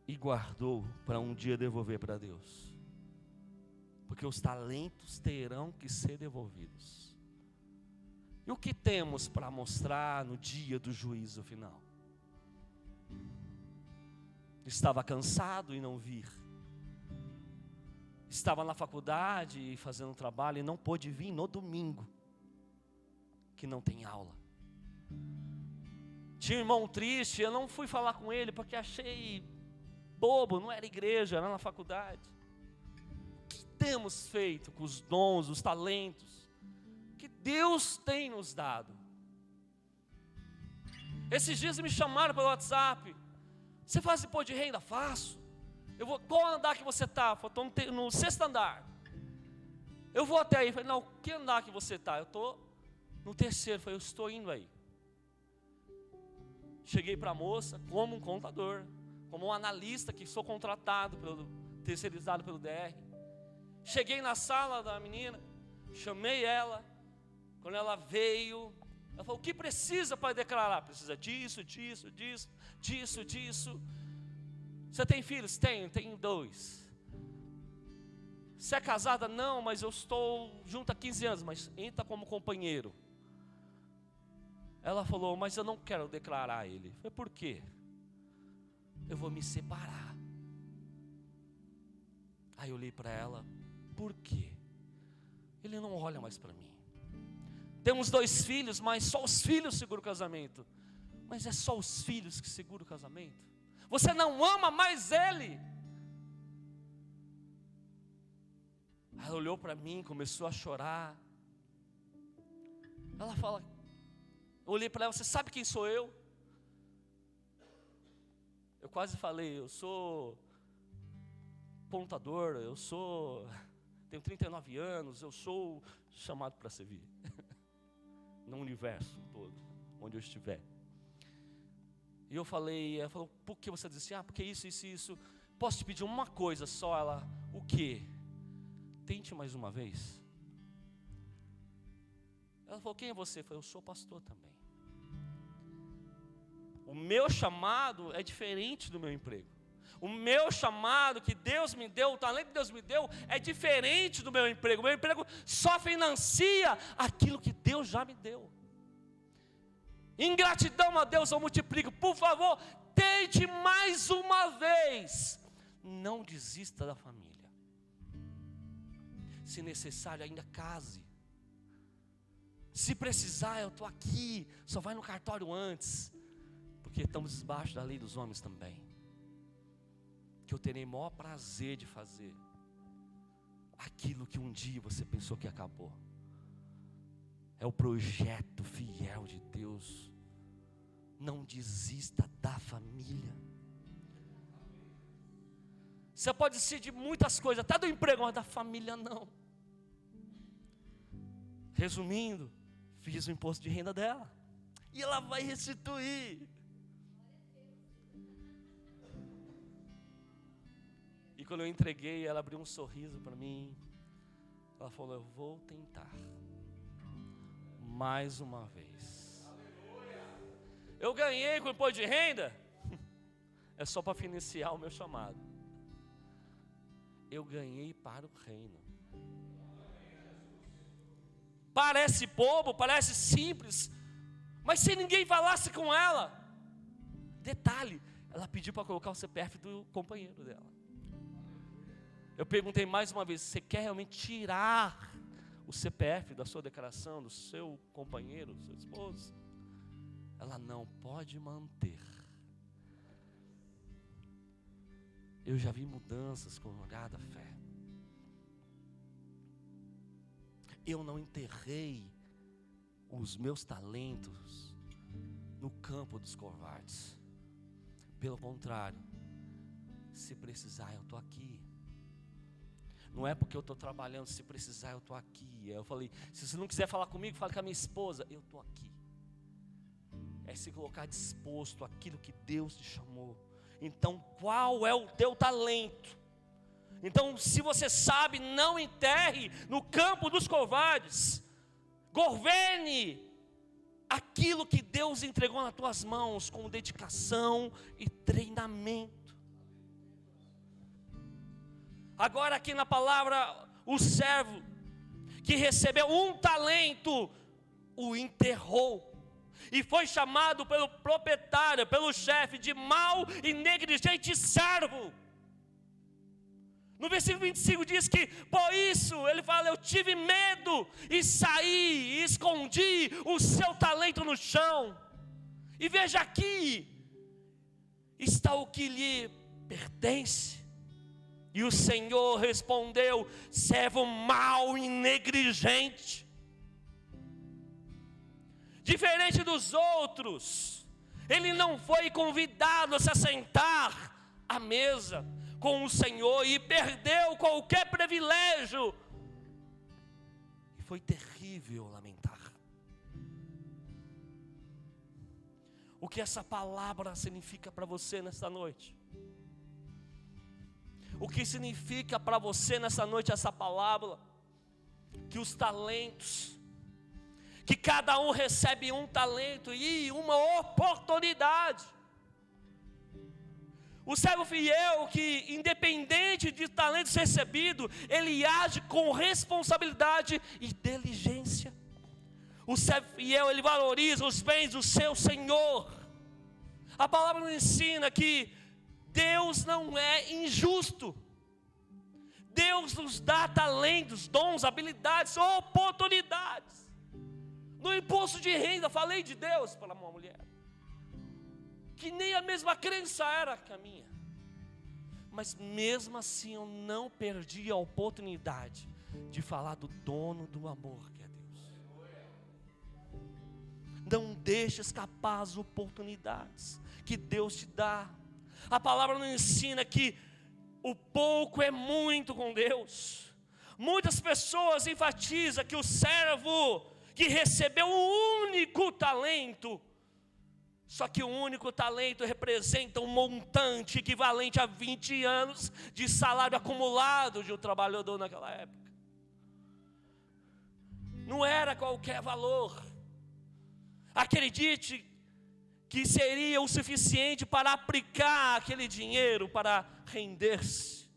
e guardou para um dia devolver para Deus? Porque os talentos terão que ser devolvidos. E o que temos para mostrar no dia do juízo final? Estava cansado e não vir. Estava na faculdade fazendo trabalho e não pôde vir no domingo, que não tem aula. Tinha um irmão triste, eu não fui falar com ele porque achei bobo, não era igreja, era na faculdade. O que temos feito com os dons, os talentos que Deus tem nos dado? Esses dias me chamaram pelo WhatsApp: você faz imposto de renda? Faço. Qual andar que você está? Estou no 6º andar. Eu vou até aí. Eu falei: não, que andar que você está? Eu estou no 3º. Eu falei: eu estou indo aí. Cheguei para a moça como um contador, como um analista que sou contratado, terceirizado pelo DR. Cheguei na sala da menina, chamei ela. Quando ela veio, ela falou: o que precisa para declarar? Precisa disso, disso, disso, disso, disso. Você tem filhos? Tenho 2. Você é casada? Não, mas eu estou junto há 15 anos, mas entra como companheiro. Ela falou: mas eu não quero declarar ele. Eu falei: por quê? Eu vou me separar. Aí eu olhei para ela: por quê? Ele não olha mais para mim. Temos 2 filhos, mas só os filhos seguram o casamento. Mas é só os filhos que seguram o casamento? Você não ama mais ele? Ela olhou para mim, começou a chorar. Ela fala, eu olhei para ela: você sabe quem sou eu? Eu quase falei: eu sou pontador, tenho 39 anos, eu sou chamado para servir. No universo todo, onde eu estiver. E eu falei, ela falou: por que você disse? Porque isso, isso, isso. Posso te pedir uma coisa só? Ela: o quê? Tente mais uma vez. Ela falou: quem é você? Eu falei: eu sou pastor também. O meu chamado é diferente do meu emprego. O meu chamado que Deus me deu, o talento que Deus me deu, é diferente do meu emprego. O meu emprego só financia aquilo que Deus já me deu. Em gratidão a Deus eu multiplico. Por favor, tente mais uma vez. Não desista da família. Se necessário, ainda case. Se precisar, eu estou aqui. Só vai no cartório antes. Porque estamos debaixo da lei dos homens também. Que eu terei maior prazer de fazer aquilo que um dia você pensou que acabou. É o projeto fiel de Deus. Não desista da família. Você pode ser de muitas coisas, até do emprego, mas da família não. Resumindo, fiz o imposto de renda dela e ela vai restituir. E quando eu entreguei, ela abriu um sorriso para mim. Ela falou: eu vou tentar mais uma vez. Eu ganhei com o imposto de renda? É só para financiar o meu chamado. Eu ganhei para o reino. Parece bobo, parece simples, mas se ninguém falasse com ela, detalhe, ela pediu para colocar o CPF do companheiro dela. Eu perguntei mais uma vez: você quer realmente tirar o CPF da sua declaração, do seu companheiro, do seu esposo? Ela: não, pode manter. Eu já vi mudanças com o olhar da fé. Eu não enterrei os meus talentos no campo dos covardes. Pelo contrário, se precisar eu estou aqui. Não é porque eu estou trabalhando, se precisar eu estou aqui. Eu falei: se você não quiser falar comigo, fale com a minha esposa. Eu estou aqui. É se colocar disposto àquilo que Deus te chamou. Então, qual é o teu talento? Então, se você sabe, não enterre no campo dos covardes. Governe aquilo que Deus entregou nas tuas mãos com dedicação e treinamento. Agora aqui na palavra, o servo que recebeu um talento, o enterrou. E foi chamado pelo proprietário, pelo chefe, de mau e negligente servo. No versículo 25 diz que, por isso, ele fala: eu tive medo e saí e escondi o seu talento no chão. E veja aqui, está o que lhe pertence. E o Senhor respondeu: servo mau e negligente. Diferente dos outros, ele não foi convidado a se assentar à mesa com o Senhor e perdeu qualquer privilégio. E foi terrível lamentar. O que essa palavra significa para você nesta noite? O que significa para você nessa noite essa palavra? Que os talentos, que cada um recebe um talento e uma oportunidade. O servo fiel, que independente de talentos recebidos, ele age com responsabilidade e diligência. O servo fiel, ele valoriza os bens do seu Senhor. A palavra nos ensina que Deus não é injusto. Deus nos dá talentos, dons, habilidades, oportunidades. No imposto de renda, falei de Deus para uma mulher que nem a mesma crença era que a minha, mas mesmo assim eu não perdi a oportunidade de falar do dono do amor, que é Deus. Não deixe escapar as oportunidades que Deus te dá. A palavra nos ensina que o pouco é muito com Deus. Muitas pessoas enfatizam que o servo que recebeu um único talento, só que o único talento representa um montante equivalente a 20 anos de salário acumulado de um trabalhador naquela época. Não era qualquer valor. Acredite que seria o suficiente para aplicar aquele dinheiro para render-se.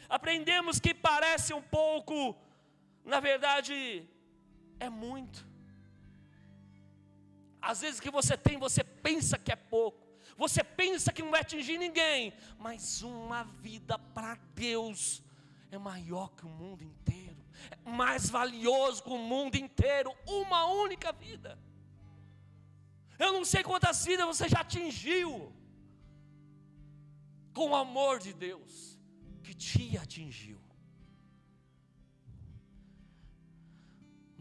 Aprendemos que parece um pouco, na verdade, é muito. Às vezes que você tem, você pensa que é pouco, você pensa que não vai atingir ninguém, mas uma vida para Deus é maior que o mundo inteiro, é mais valioso que o mundo inteiro, uma única vida. Eu não sei quantas vidas você já atingiu com o amor de Deus que te atingiu.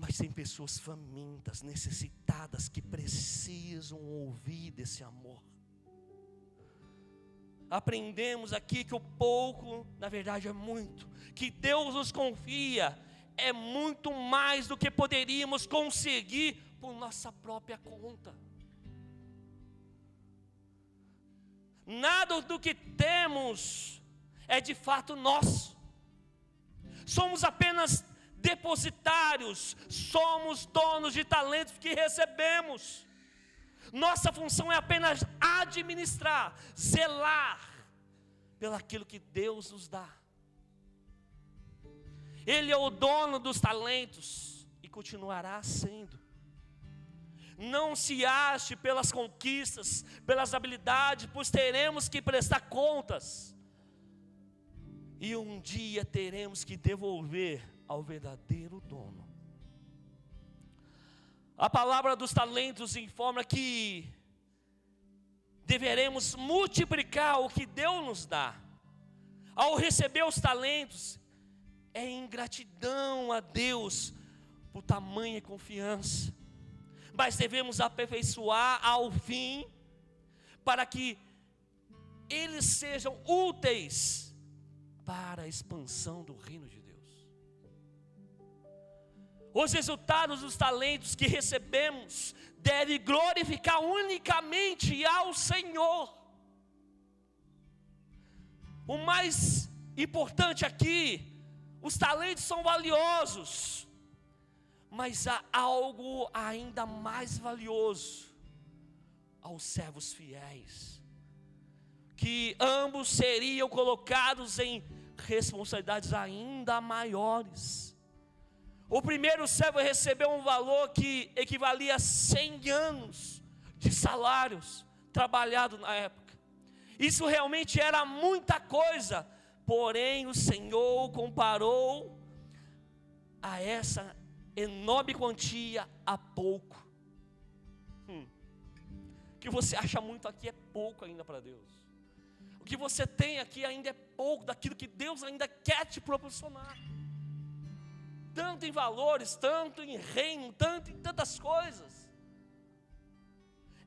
Mas tem pessoas famintas, necessitadas, que precisam ouvir desse amor. Aprendemos aqui que o pouco, na verdade, é muito. Que Deus nos confia é muito mais do que poderíamos conseguir por nossa própria conta. Nada do que temos é de fato nosso. Somos apenas depositários, somos donos de talentos que recebemos. Nossa função é apenas administrar, zelar pelaquilo que Deus nos dá. Ele é o dono dos talentos, e continuará sendo. Não se ache pelas conquistas, pelas habilidades, pois teremos que prestar contas. E um dia teremos que devolver ao verdadeiro dono. A palavra dos talentos informa que deveremos multiplicar o que Deus nos dá. Ao receber os talentos, é ingratidão a Deus por tamanha confiança. Mas devemos aperfeiçoar ao fim, para que eles sejam úteis para a expansão do reino de Deus. Os resultados dos talentos que recebemos devem glorificar unicamente ao Senhor. O mais importante aqui, os talentos são valiosos, mas há algo ainda mais valioso aos servos fiéis, que ambos seriam colocados em responsabilidades ainda maiores. O primeiro servo recebeu um valor que equivalia a 100 anos de salários trabalhado na época. Isso realmente era muita coisa, porém o Senhor comparou a essa enorme quantia a pouco. O que você acha muito aqui é pouco ainda para Deus. O que você tem aqui ainda é pouco daquilo que Deus ainda quer te proporcionar. Tanto em valores, tanto em reino, tanto em tantas coisas.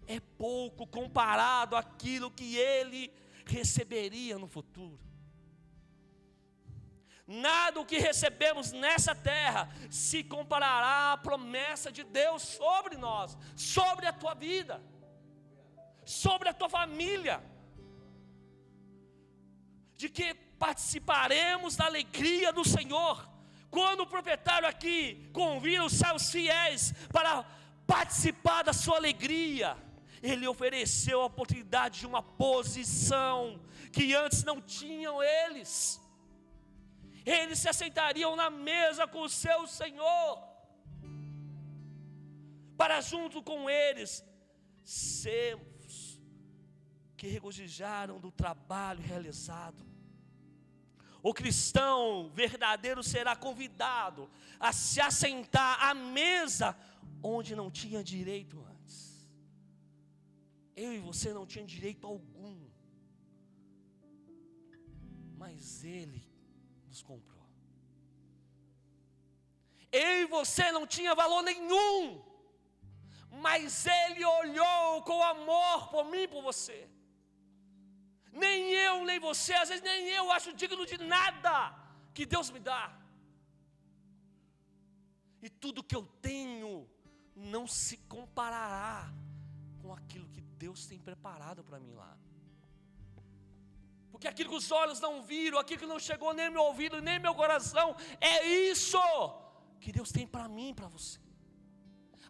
É pouco comparado àquilo que ele receberia no futuro. Nada do que recebemos nessa terra se comparará à promessa de Deus sobre nós, sobre a tua vida, sobre a tua família, de que participaremos da alegria do Senhor. Quando o proprietário aqui convida os servos fiéis para participar da sua alegria, ele ofereceu a oportunidade de uma posição que antes não tinham eles. Eles se assentariam na mesa com o seu Senhor, para junto com eles sermos que regozijaram do trabalho realizado. O cristão verdadeiro será convidado a se assentar à mesa onde não tinha direito antes. Eu e você não tinha direito algum, mas Ele nos comprou. Eu e você não tinha valor nenhum, mas Ele olhou com amor por mim e por você. Nem eu, nem você, às vezes nem eu acho digno de nada que Deus me dá. E tudo que eu tenho não se comparará com aquilo que Deus tem preparado para mim lá. Porque aquilo que os olhos não viram, aquilo que não chegou nem no meu ouvido, nem no meu coração, é isso que Deus tem para mim e para você.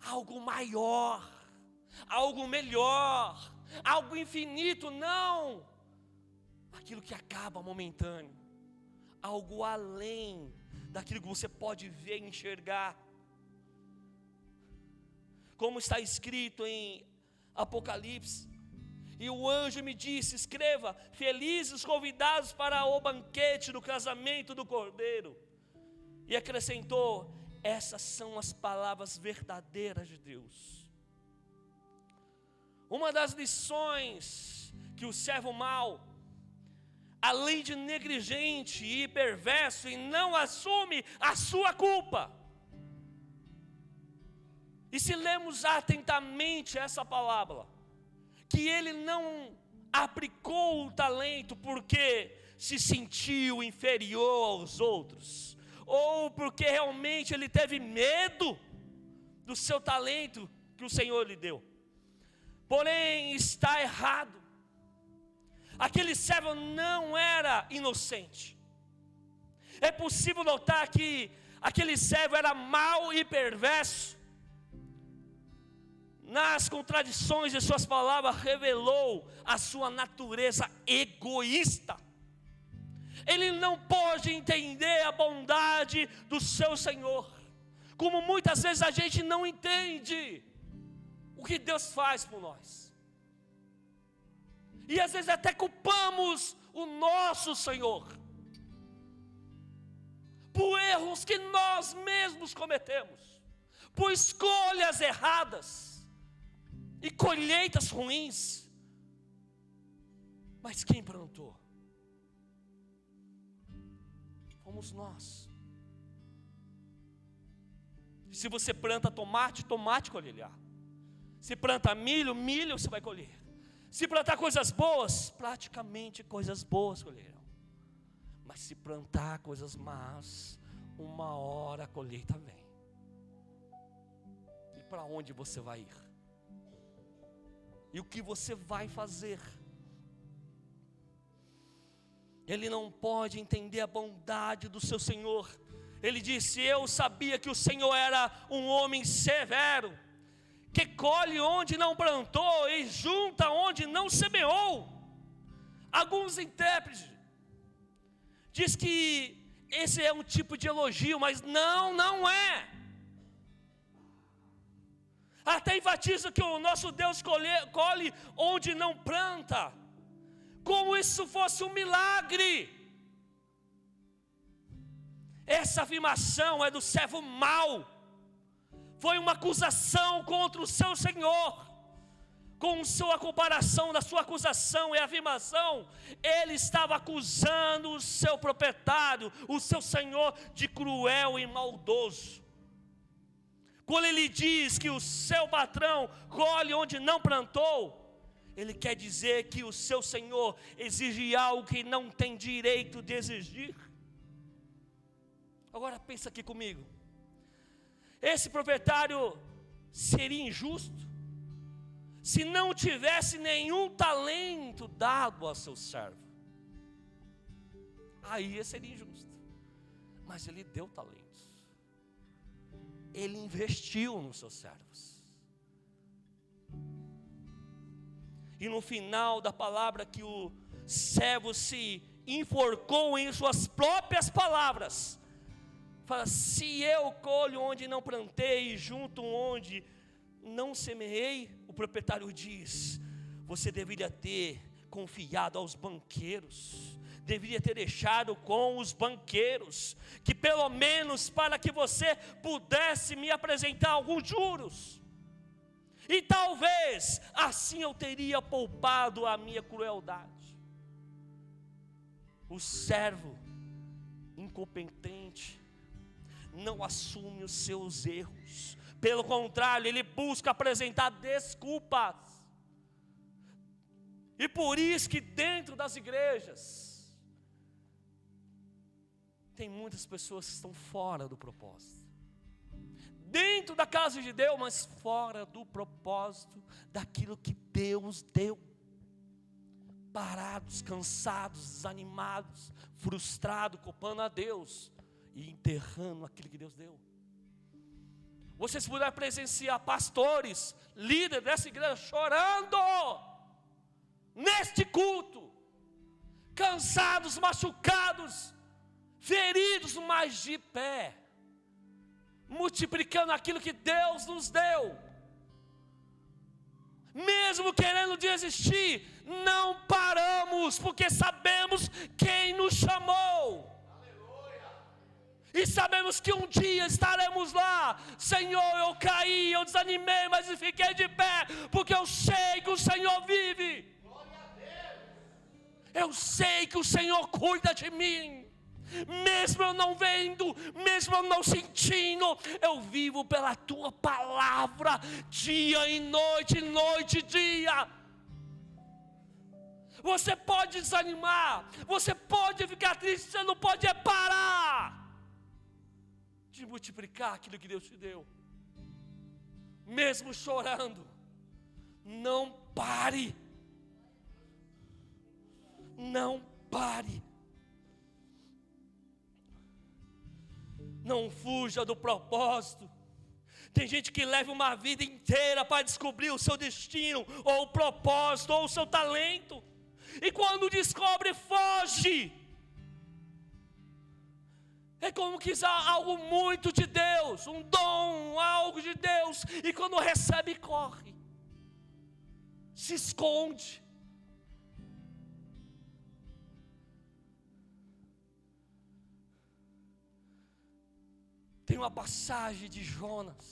Algo maior, algo melhor, algo infinito, não aquilo que acaba momentâneo, algo além daquilo que você pode ver e enxergar. Como está escrito em Apocalipse: e o anjo me disse, escreva, felizes os convidados para o banquete do casamento do Cordeiro. E acrescentou, essas são as palavras verdadeiras de Deus. Uma das lições que o servo mau, além de negligente e perverso, e não assume a sua culpa. E se lemos atentamente essa palavra, que ele não aplicou o talento porque se sentiu inferior aos outros, ou porque realmente ele teve medo do seu talento que o Senhor lhe deu. Porém, está errado. Aquele servo não era inocente. É possível notar que aquele servo era mau e perverso. Nas contradições de suas palavras, revelou a sua natureza egoísta. Ele não pôde entender a bondade do seu Senhor. Como muitas vezes a gente não entende o que Deus faz por nós. E às vezes até culpamos o nosso Senhor por erros que nós mesmos cometemos, por escolhas erradas e colheitas ruins. Mas quem plantou? Fomos nós. Se você planta tomate, tomate colherá. Se planta milho, milho você vai colher. Se plantar coisas boas, praticamente coisas boas colherão. Mas se plantar coisas más, uma hora a colheita vem. E para onde você vai ir? E o que você vai fazer? Ele não pode entender a bondade do seu Senhor. Ele disse: eu sabia que o Senhor era um homem severo, que colhe onde não plantou e junta onde não semeou. Alguns intérpretes diz que esse é um tipo de elogio, mas não é. Até enfatiza que o nosso Deus colhe onde não planta, como isso fosse um milagre. Essa afirmação é do servo mau. Foi uma acusação contra o seu Senhor. Com sua comparação da sua acusação e afirmação, ele estava acusando o seu proprietário, o seu Senhor, de cruel e maldoso. Quando ele diz que o seu patrão colhe onde não plantou, ele quer dizer que o seu Senhor exige algo que não tem direito de exigir. Agora pensa aqui comigo. Esse proprietário seria injusto se não tivesse nenhum talento dado a seu servo. Aí seria injusto. Mas ele deu talentos. Ele investiu nos seus servos. E no final da palavra que o servo se enforcou em suas próprias palavras, fala: se eu colho onde não plantei e junto onde não semeei, o proprietário diz: você deveria ter confiado aos banqueiros, deveria ter deixado com os banqueiros, que pelo menos para que você pudesse me apresentar alguns juros, e talvez assim eu teria poupado a minha crueldade. O servo incompetente não assume os seus erros, pelo contrário, ele busca apresentar desculpas. E por isso que dentro das igrejas tem muitas pessoas que estão fora do propósito, dentro da casa de Deus, mas fora do propósito daquilo que Deus deu, parados, cansados, desanimados, frustrados, culpando a Deus e enterrando aquilo que Deus deu. Vocês puderam presenciar pastores, líderes dessa igreja chorando neste culto, cansados, machucados, feridos, mas de pé, multiplicando aquilo que Deus nos deu. Mesmo querendo desistir, não paramos, porque sabemos quem nos chamou. E sabemos que um dia estaremos lá. Senhor, eu caí, eu desanimei, mas eu fiquei de pé, porque eu sei que o Senhor vive. Eu sei que o Senhor cuida de mim. Mesmo eu não vendo, mesmo eu não sentindo, eu vivo pela Tua palavra, dia e noite e dia. Você pode desanimar, você pode ficar triste, você não pode parar de multiplicar aquilo que Deus te deu. Mesmo chorando, não pare. Não pare. Não fuja do propósito. Tem gente que leva uma vida inteira para descobrir o seu destino, ou o propósito, ou o seu talento, e quando descobre, foge. É como que algo muito de Deus, um dom, algo de Deus, e quando recebe, corre, se esconde. Tem uma passagem de Jonas,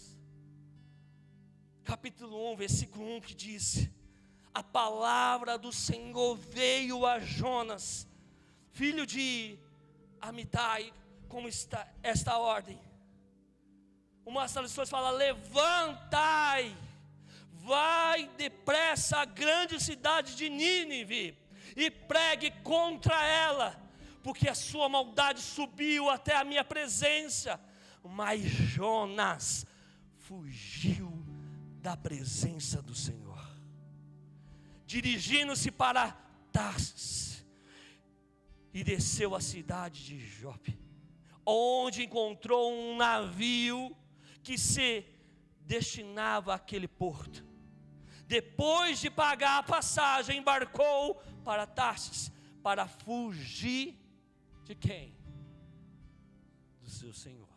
capítulo 1, versículo 1, que diz: a palavra do Senhor veio a Jonas, filho de Amitai, como está esta ordem. Umas traduções falam: levantai, vai depressa à grande cidade de Nínive e pregue contra ela, porque a sua maldade subiu até a minha presença. Mas Jonas fugiu da presença do Senhor, dirigindo-se para Tarsis, e desceu à cidade de Jope, onde encontrou um navio que se destinava àquele porto. Depois de pagar a passagem, embarcou para Tarsis, para fugir de quem? Do seu Senhor.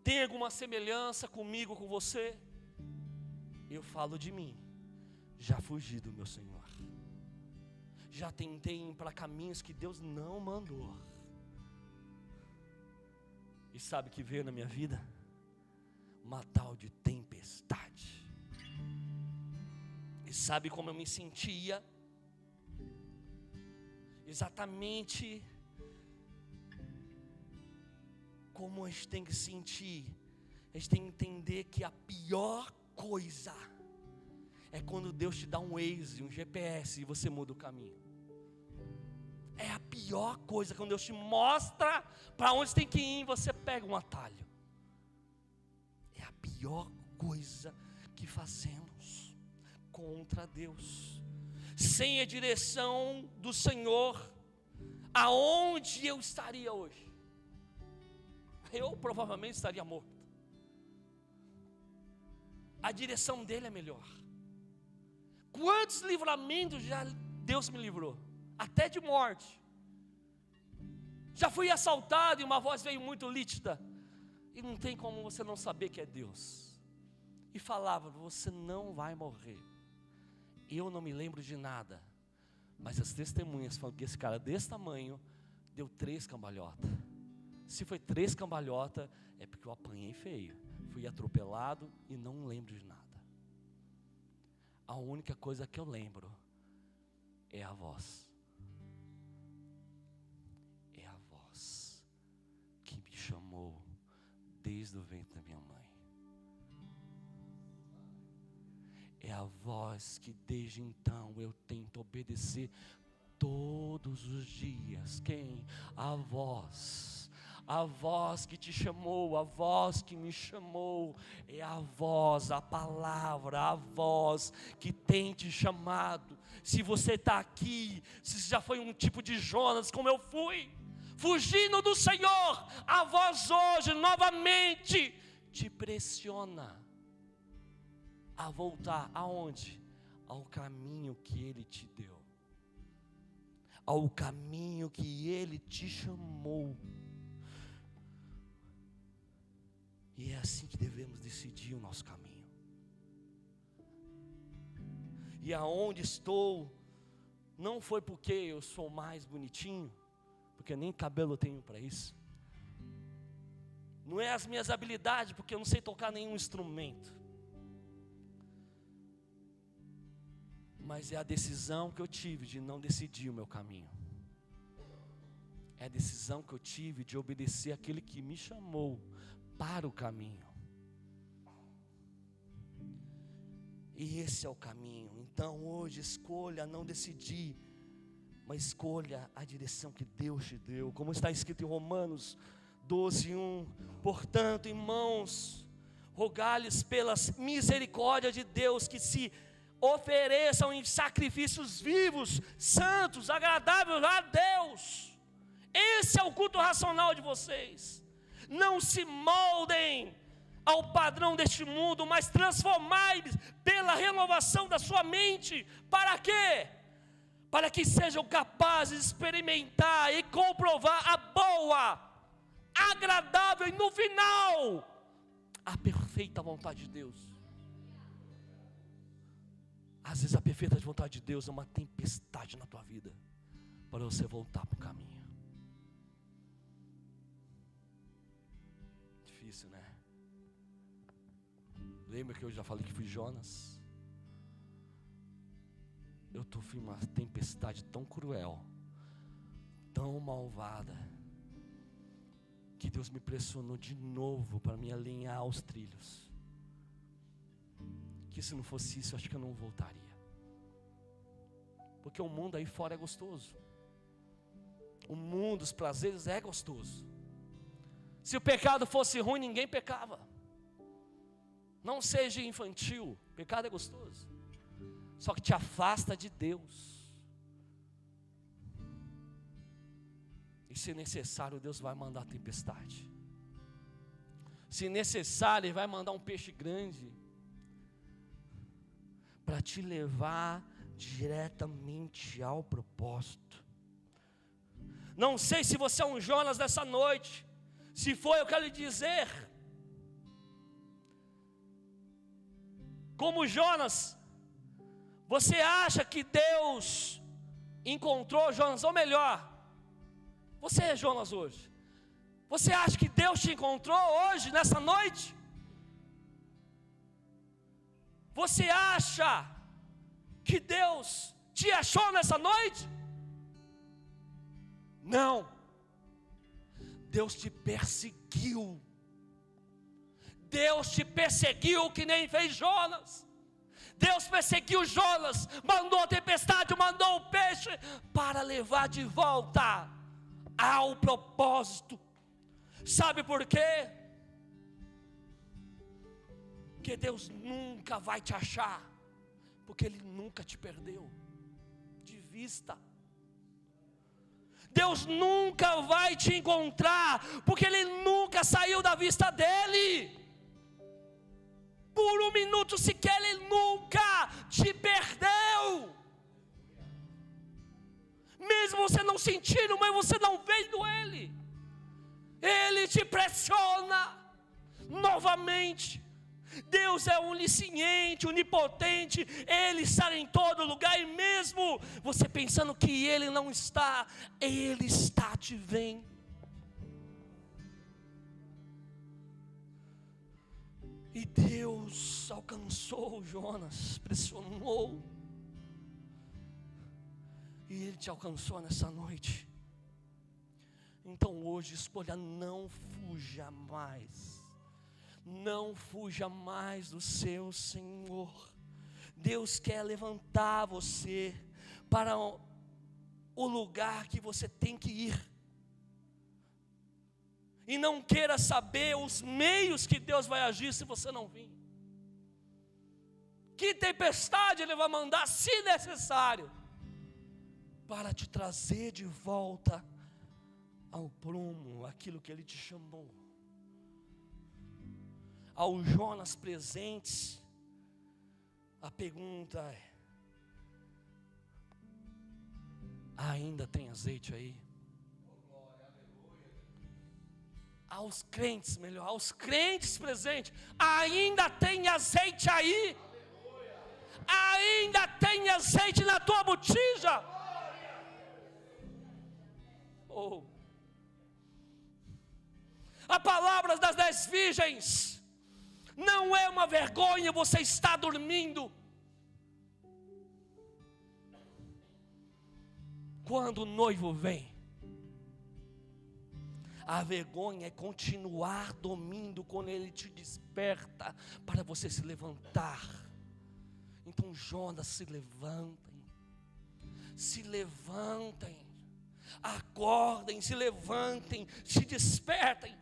Tem alguma semelhança comigo, com você? Eu falo de mim. Já fugi do meu Senhor. Já tentei ir para caminhos que Deus não mandou. E sabe o que veio na minha vida? Uma tal de tempestade. E sabe como eu me sentia? Exatamente como a gente tem que sentir. A gente tem que entender que a pior coisa é quando Deus te dá um Waze, um GPS, e você muda o caminho. É a pior coisa, quando Deus te mostra para onde você tem que ir, e você pega um atalho. É a pior coisa que fazemos contra Deus. Sem a direção do Senhor, aonde eu estaria hoje? Eu provavelmente estaria morto. A direção dele é melhor. Quantos livramentos já Deus me livrou? Até de morte. Já fui assaltado e uma voz veio muito nítida, e não tem como você não saber que é Deus. E falava: você não vai morrer. Eu não me lembro de nada, mas as testemunhas falam que esse cara desse tamanho deu 3 cambalhotas. Se foi 3 cambalhotas, é porque eu apanhei feio. Fui atropelado e não lembro de nada. A única coisa que eu lembro é a voz. É a voz que me chamou desde o ventre da minha mãe. É a voz que desde então eu tento obedecer todos os dias. Quem? A voz. A voz que te chamou, a voz que me chamou, é a voz, a palavra, a voz que tem te chamado. Se você está aqui, se já foi um tipo de Jonas, como eu fui, fugindo do Senhor, a voz hoje novamente te pressiona a voltar aonde? Ao caminho que Ele te deu, ao caminho que Ele te chamou. E é assim que devemos decidir o nosso caminho. E aonde estou, não foi porque eu sou mais bonitinho, porque nem cabelo eu tenho para isso. Não é as minhas habilidades, porque eu não sei tocar nenhum instrumento. Mas é a decisão que eu tive de não decidir o meu caminho. É a decisão que eu tive de obedecer aquele que me chamou para o caminho. E esse é o caminho. Então hoje escolha não decidir, mas escolha a direção que Deus te deu, como está escrito em Romanos 12:1. Portanto, irmãos, rogai-lhes pelas misericórdias de Deus que se ofereçam em sacrifícios vivos, santos, agradáveis a Deus. Esse é o culto racional de vocês. Não se moldem ao padrão deste mundo, mas transformai-vos pela renovação da sua mente. Para quê? para que sejam capazes de experimentar e comprovar a boa, agradável e no final, a perfeita vontade de Deus. Às vezes a perfeita vontade de Deus é uma tempestade na tua vida, para você voltar para o caminho. Difícil, né? Lembra que eu já falei que fui Jonas? Eu fui uma tempestade tão cruel, tão malvada, que Deus me pressionou de novo para me alinhar aos trilhos. Que se não fosse isso, eu acho que eu não voltaria. Porque o mundo aí fora é gostoso. O mundo dos prazeres é gostoso. Se o pecado fosse ruim, ninguém pecava. Não seja infantil, pecado é gostoso. Só que te afasta de Deus. E se necessário, Deus vai mandar a tempestade. Se necessário, Ele vai mandar um peixe grande, para te levar diretamente ao propósito. Não sei se você é um Jonas dessa noite. Se for, eu quero lhe dizer, como Jonas, você acha que Deus encontrou Jonas, ou melhor, você é Jonas hoje. Você acha que Deus te encontrou hoje, nessa noite? Você acha que Deus te achou nessa noite? Não. Deus te perseguiu. Deus te perseguiu que nem fez Jonas. Deus perseguiu Jonas, mandou a tempestade, mandou o peixe para levar de volta ao propósito. Sabe por quê? Porque Deus nunca vai te achar, porque Ele nunca te perdeu de vista. Deus nunca vai te encontrar, porque Ele nunca saiu da vista dEle. Por um minuto sequer Ele nunca te perdeu. Mesmo você não sentindo, mas você não vendo Ele, Ele te pressiona novamente. Deus é onisciente, onipotente, Ele está em todo lugar, e mesmo você pensando que Ele não está, Ele está te vendo. E Deus alcançou Jonas, pressionou, e Ele te alcançou nessa noite. Então hoje escolha, não fuja mais. Não fuja mais do seu Senhor. Deus quer levantar você para o lugar que você tem que ir. E não queira saber os meios que Deus vai agir se você não vir. Que tempestade Ele vai mandar, se necessário, para te trazer de volta ao prumo, aquilo que Ele te chamou. Ao Jonas presentes, a pergunta é: ainda tem azeite aí? Aos crentes, melhor, aos crentes presentes, ainda tem azeite aí? Ainda tem azeite na tua botija? Oh. A palavra das 10 virgens não é uma vergonha você estar dormindo. Quando o noivo vem, a vergonha é continuar dormindo quando Ele te desperta para você se levantar. Então Jonas, se levantem, acordem, se levantem, se despertem.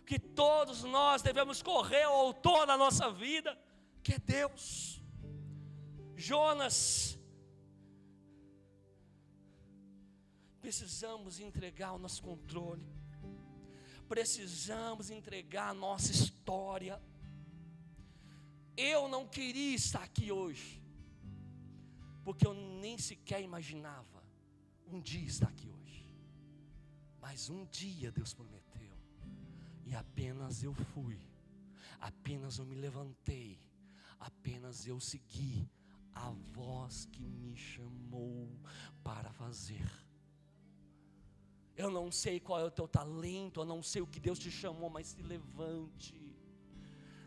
Que todos nós devemos correr ao autor da nossa vida, que é Deus. Jonas, precisamos entregar o nosso controle, precisamos entregar a nossa história. Eu não queria estar aqui hoje, porque eu nem sequer imaginava um dia estar aqui hoje. Mas um dia Deus prometeu, e apenas eu fui, apenas eu me levantei, apenas eu segui a voz que me chamou para fazer. Eu não sei qual é o teu talento, eu não sei o que Deus te chamou, mas se levante.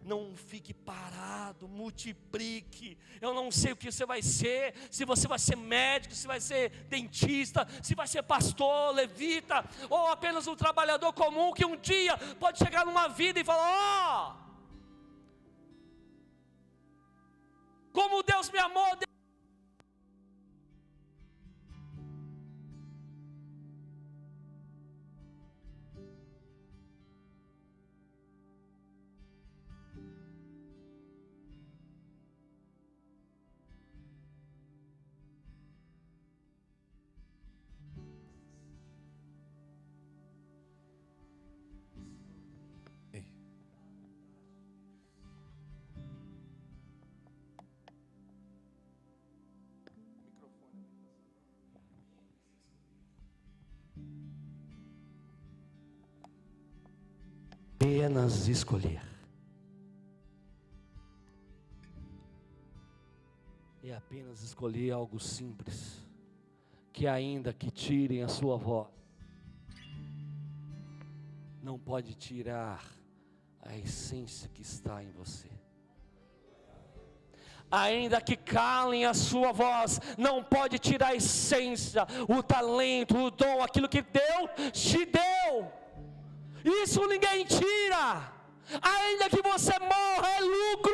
Não fique parado, multiplique. Eu não sei o que você vai ser, se você vai ser médico, se vai ser dentista, se vai ser pastor, levita, ou apenas um trabalhador comum que um dia pode chegar numa vida e falar: ó, como Deus me amou. Apenas escolher. E apenas escolher algo simples, que ainda que tirem a sua voz, não pode tirar a essência que está em você. Ainda que calem a sua voz, não pode tirar a essência, o talento, o dom, aquilo que Deus te deu. Isso ninguém tira. Ainda que você morra, é lucro,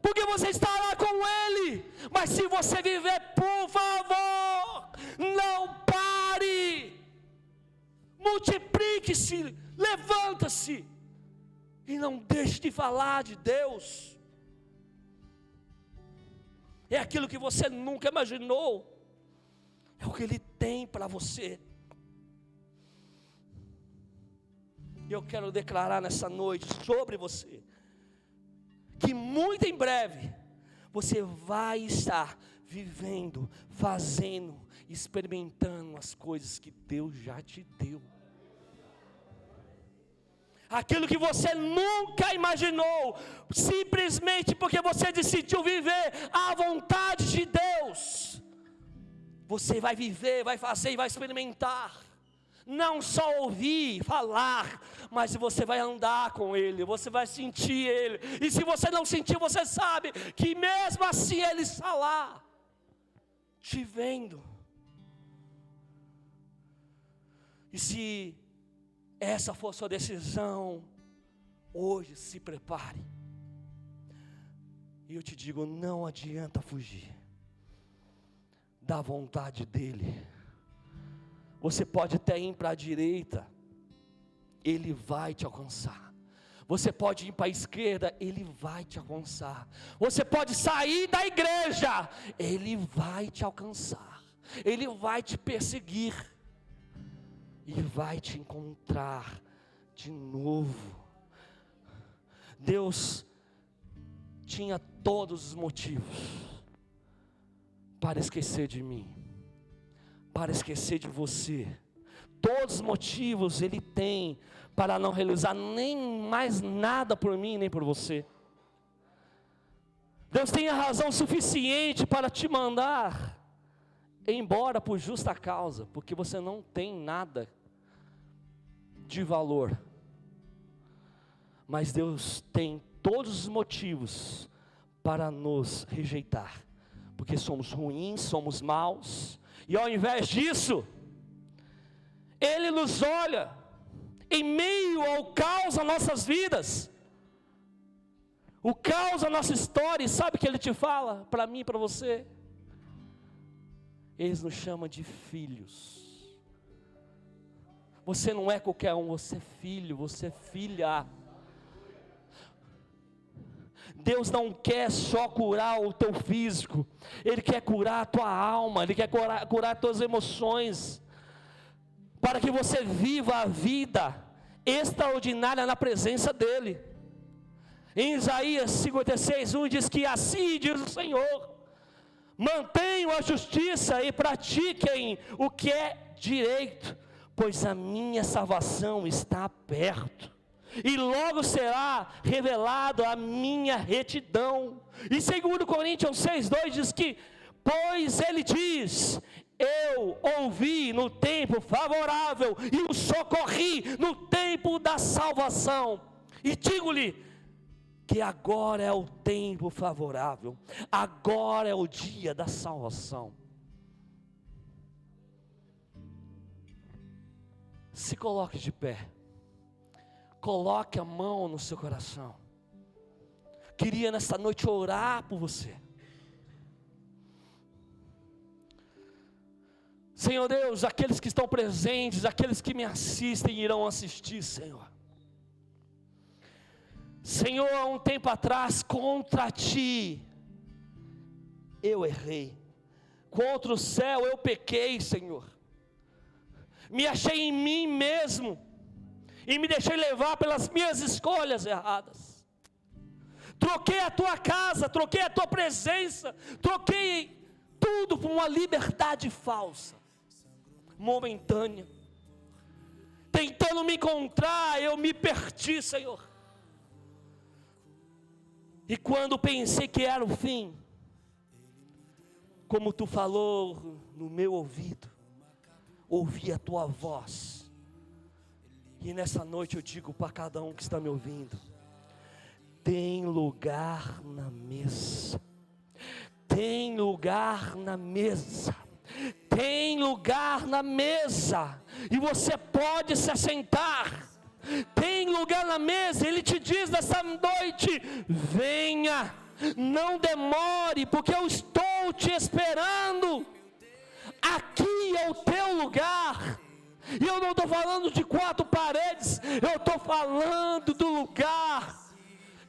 porque você estará com Ele. Mas se você viver, por favor, não pare. Multiplique-se, levanta-se, e não deixe de falar de Deus. É aquilo que você nunca imaginou, é o que Ele tem para você. Eu quero declarar nessa noite sobre você, que muito em breve, você vai estar vivendo, fazendo, experimentando as coisas que Deus já te deu. Aquilo que você nunca imaginou, simplesmente porque você decidiu viver a vontade de Deus. Você vai viver, vai fazer e vai experimentar. Não só ouvir, falar, mas você vai andar com Ele, você vai sentir Ele. E se você não sentir, você sabe que mesmo assim Ele está lá, te vendo. E se essa for a sua decisão, hoje se prepare. E eu te digo, não adianta fugir da vontade dEle. Você pode até ir para a direita, Ele vai te alcançar. Você pode ir para a esquerda, Ele vai te alcançar. Você pode sair da igreja, Ele vai te alcançar. Ele vai te perseguir e vai te encontrar de novo. Deus tinha todos os motivos para esquecer de mim, para esquecer de você. Todos os motivos Ele tem para não realizar nem mais nada por mim, nem por você. Deus tem a razão suficiente para te mandar embora por justa causa, porque você não tem nada de valor. Mas Deus tem todos os motivos para nos rejeitar, porque somos ruins, somos maus. E ao invés disso, Ele nos olha em meio ao caos das nossas vidas, o caos da nossa história, e sabe o que Ele te fala para mim e para você? Ele nos chama de filhos. Você não é qualquer um, você é filho, você é filha. Deus não quer só curar o teu físico, Ele quer curar a tua alma, Ele quer curar as tuas emoções, para que você viva a vida extraordinária na presença dEle. Em Isaías 56:1 diz que assim diz o Senhor: mantenham a justiça e pratiquem o que é direito, pois a minha salvação está perto, e logo será revelado a minha retidão. E 2 Coríntios 6:2 diz que, pois ele diz: eu ouvi no tempo favorável e o socorri no tempo da salvação. E digo-lhe que agora é o tempo favorável, agora é o dia da salvação. Se coloque de pé, coloque a mão no seu coração. Queria nesta noite orar por você. Senhor Deus, aqueles que estão presentes, aqueles que me assistem irão assistir, Senhor. Senhor, há um tempo atrás, contra Ti eu errei, contra o céu eu pequei, Senhor. Me achei em mim mesmo, e me deixei levar pelas minhas escolhas erradas. Troquei a Tua casa, troquei a Tua presença, troquei tudo por uma liberdade falsa, momentânea. Tentando me encontrar, eu me perdi, Senhor. E quando pensei que era o fim, como Tu falou no meu ouvido, ouvi a Tua voz. E nessa noite eu digo para cada um que está me ouvindo: tem lugar na mesa, tem lugar na mesa, tem lugar na mesa, e você pode se assentar. Tem lugar na mesa. Ele te diz nessa noite: venha, não demore, porque eu estou te esperando. Aqui é o teu lugar. E eu não estou falando de 4 paredes, eu estou falando do lugar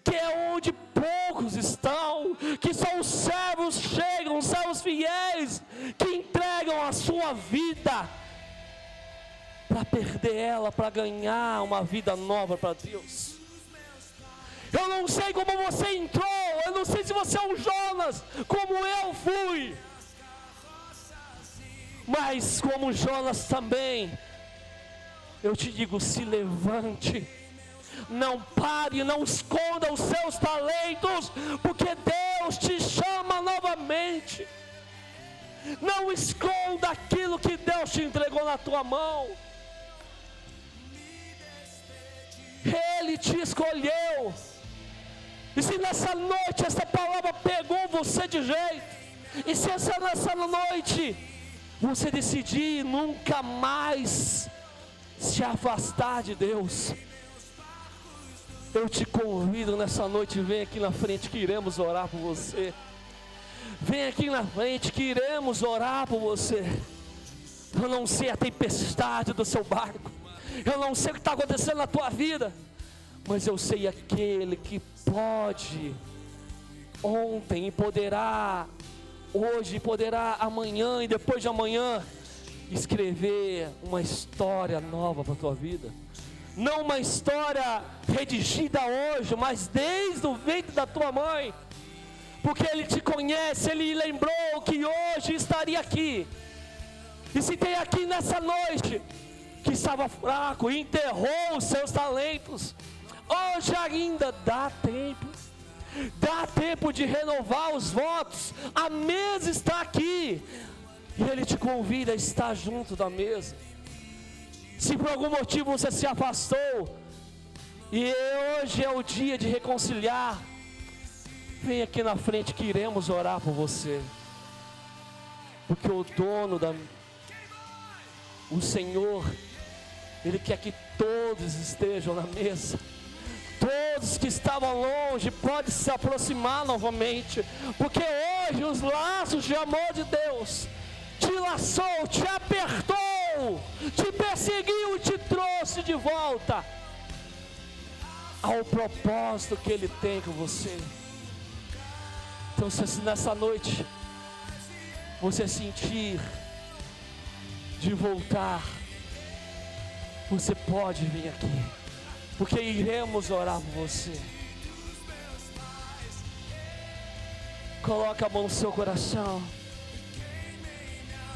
que é onde poucos estão, que são os servos chegam, os servos fiéis, que entregam a sua vida para perder ela, para ganhar uma vida nova para Deus. Eu não sei como você entrou, eu não sei se você é um Jonas, como eu fui, mas como Jonas também, eu te digo: se levante, não pare, não esconda os seus talentos, porque Deus te chama novamente. Não esconda aquilo que Deus te entregou na tua mão. Ele te escolheu. E se nessa noite essa palavra pegou você de jeito, e se nessa noite você decidir nunca mais se afastar de Deus, eu te convido nessa noite: vem aqui na frente que iremos orar por você. Vem aqui na frente que iremos orar por você. Eu não sei a tempestade do seu barco, eu não sei o que está acontecendo na tua vida, mas eu sei aquele que pode ontem e poderá hoje, e poderá amanhã e depois de amanhã escrever uma história nova para a tua vida. Não uma história redigida hoje, mas desde o ventre da tua mãe, porque Ele te conhece. Ele lembrou que hoje estaria aqui. E se tem aqui nessa noite que estava fraco e enterrou os seus talentos, hoje ainda dá tempo de renovar os votos. A mesa está aqui e Ele te convida a estar junto da mesa. Se por algum motivo você se afastou e hoje é o dia de reconciliar, vem aqui na frente que iremos orar por você, porque o Senhor, Ele quer que todos estejam na mesa. Todos que estavam longe podem se aproximar novamente, porque hoje os laços de amor de Deus te laçou, te apertou, te perseguiu e te trouxe de volta ao propósito que Ele tem com você. Então, se nessa noite você sentir de voltar, você pode vir aqui, porque iremos orar por você. Coloca a mão no seu coração.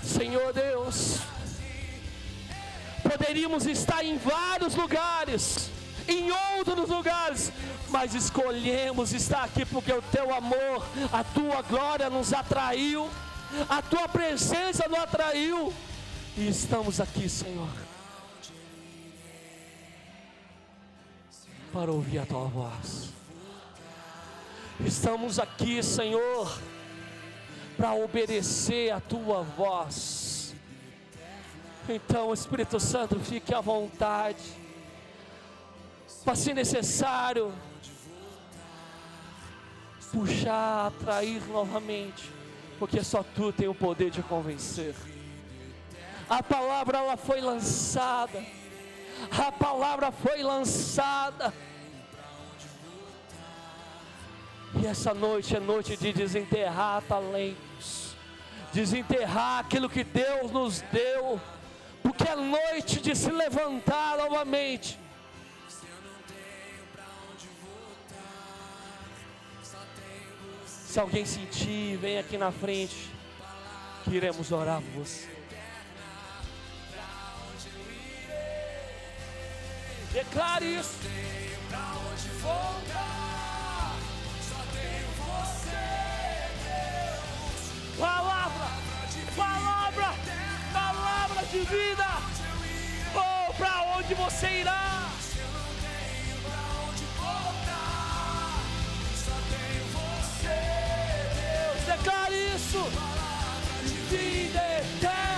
Senhor Deus, poderíamos estar em vários lugares, em outros lugares, mas escolhemos estar aqui porque o teu amor, a tua glória nos atraiu, a tua presença nos atraiu, e estamos aqui, Senhor, para ouvir a tua voz. Estamos aqui, Senhor, para obedecer a tua voz. Então, Espírito Santo, fique à vontade, mas se necessário, puxar, atrair novamente, porque só tu tem o poder de convencer. A palavra ela foi lançada, a palavra foi lançada, e essa noite é noite de desenterrar talentos, desenterrar aquilo que Deus nos deu, porque é noite de se levantar novamente. Se alguém sentir, vem aqui na frente, que iremos orar por você. Declare isso. Palavra, palavra, palavra de vida. Oh, para onde você irá? Declare isso. Vida eterna.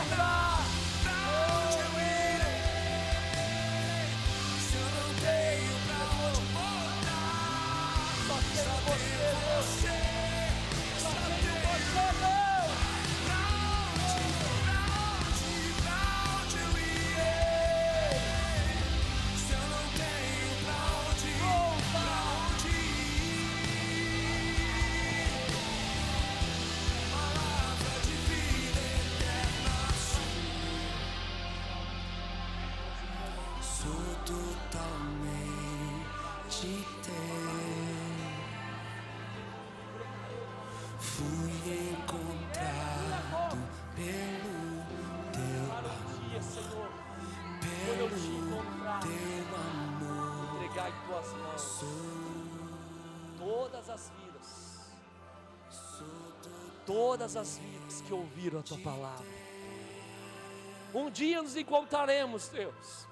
Entregar em tuas mãos todas as vidas que ouviram a tua palavra. Um dia nos encontraremos, Deus,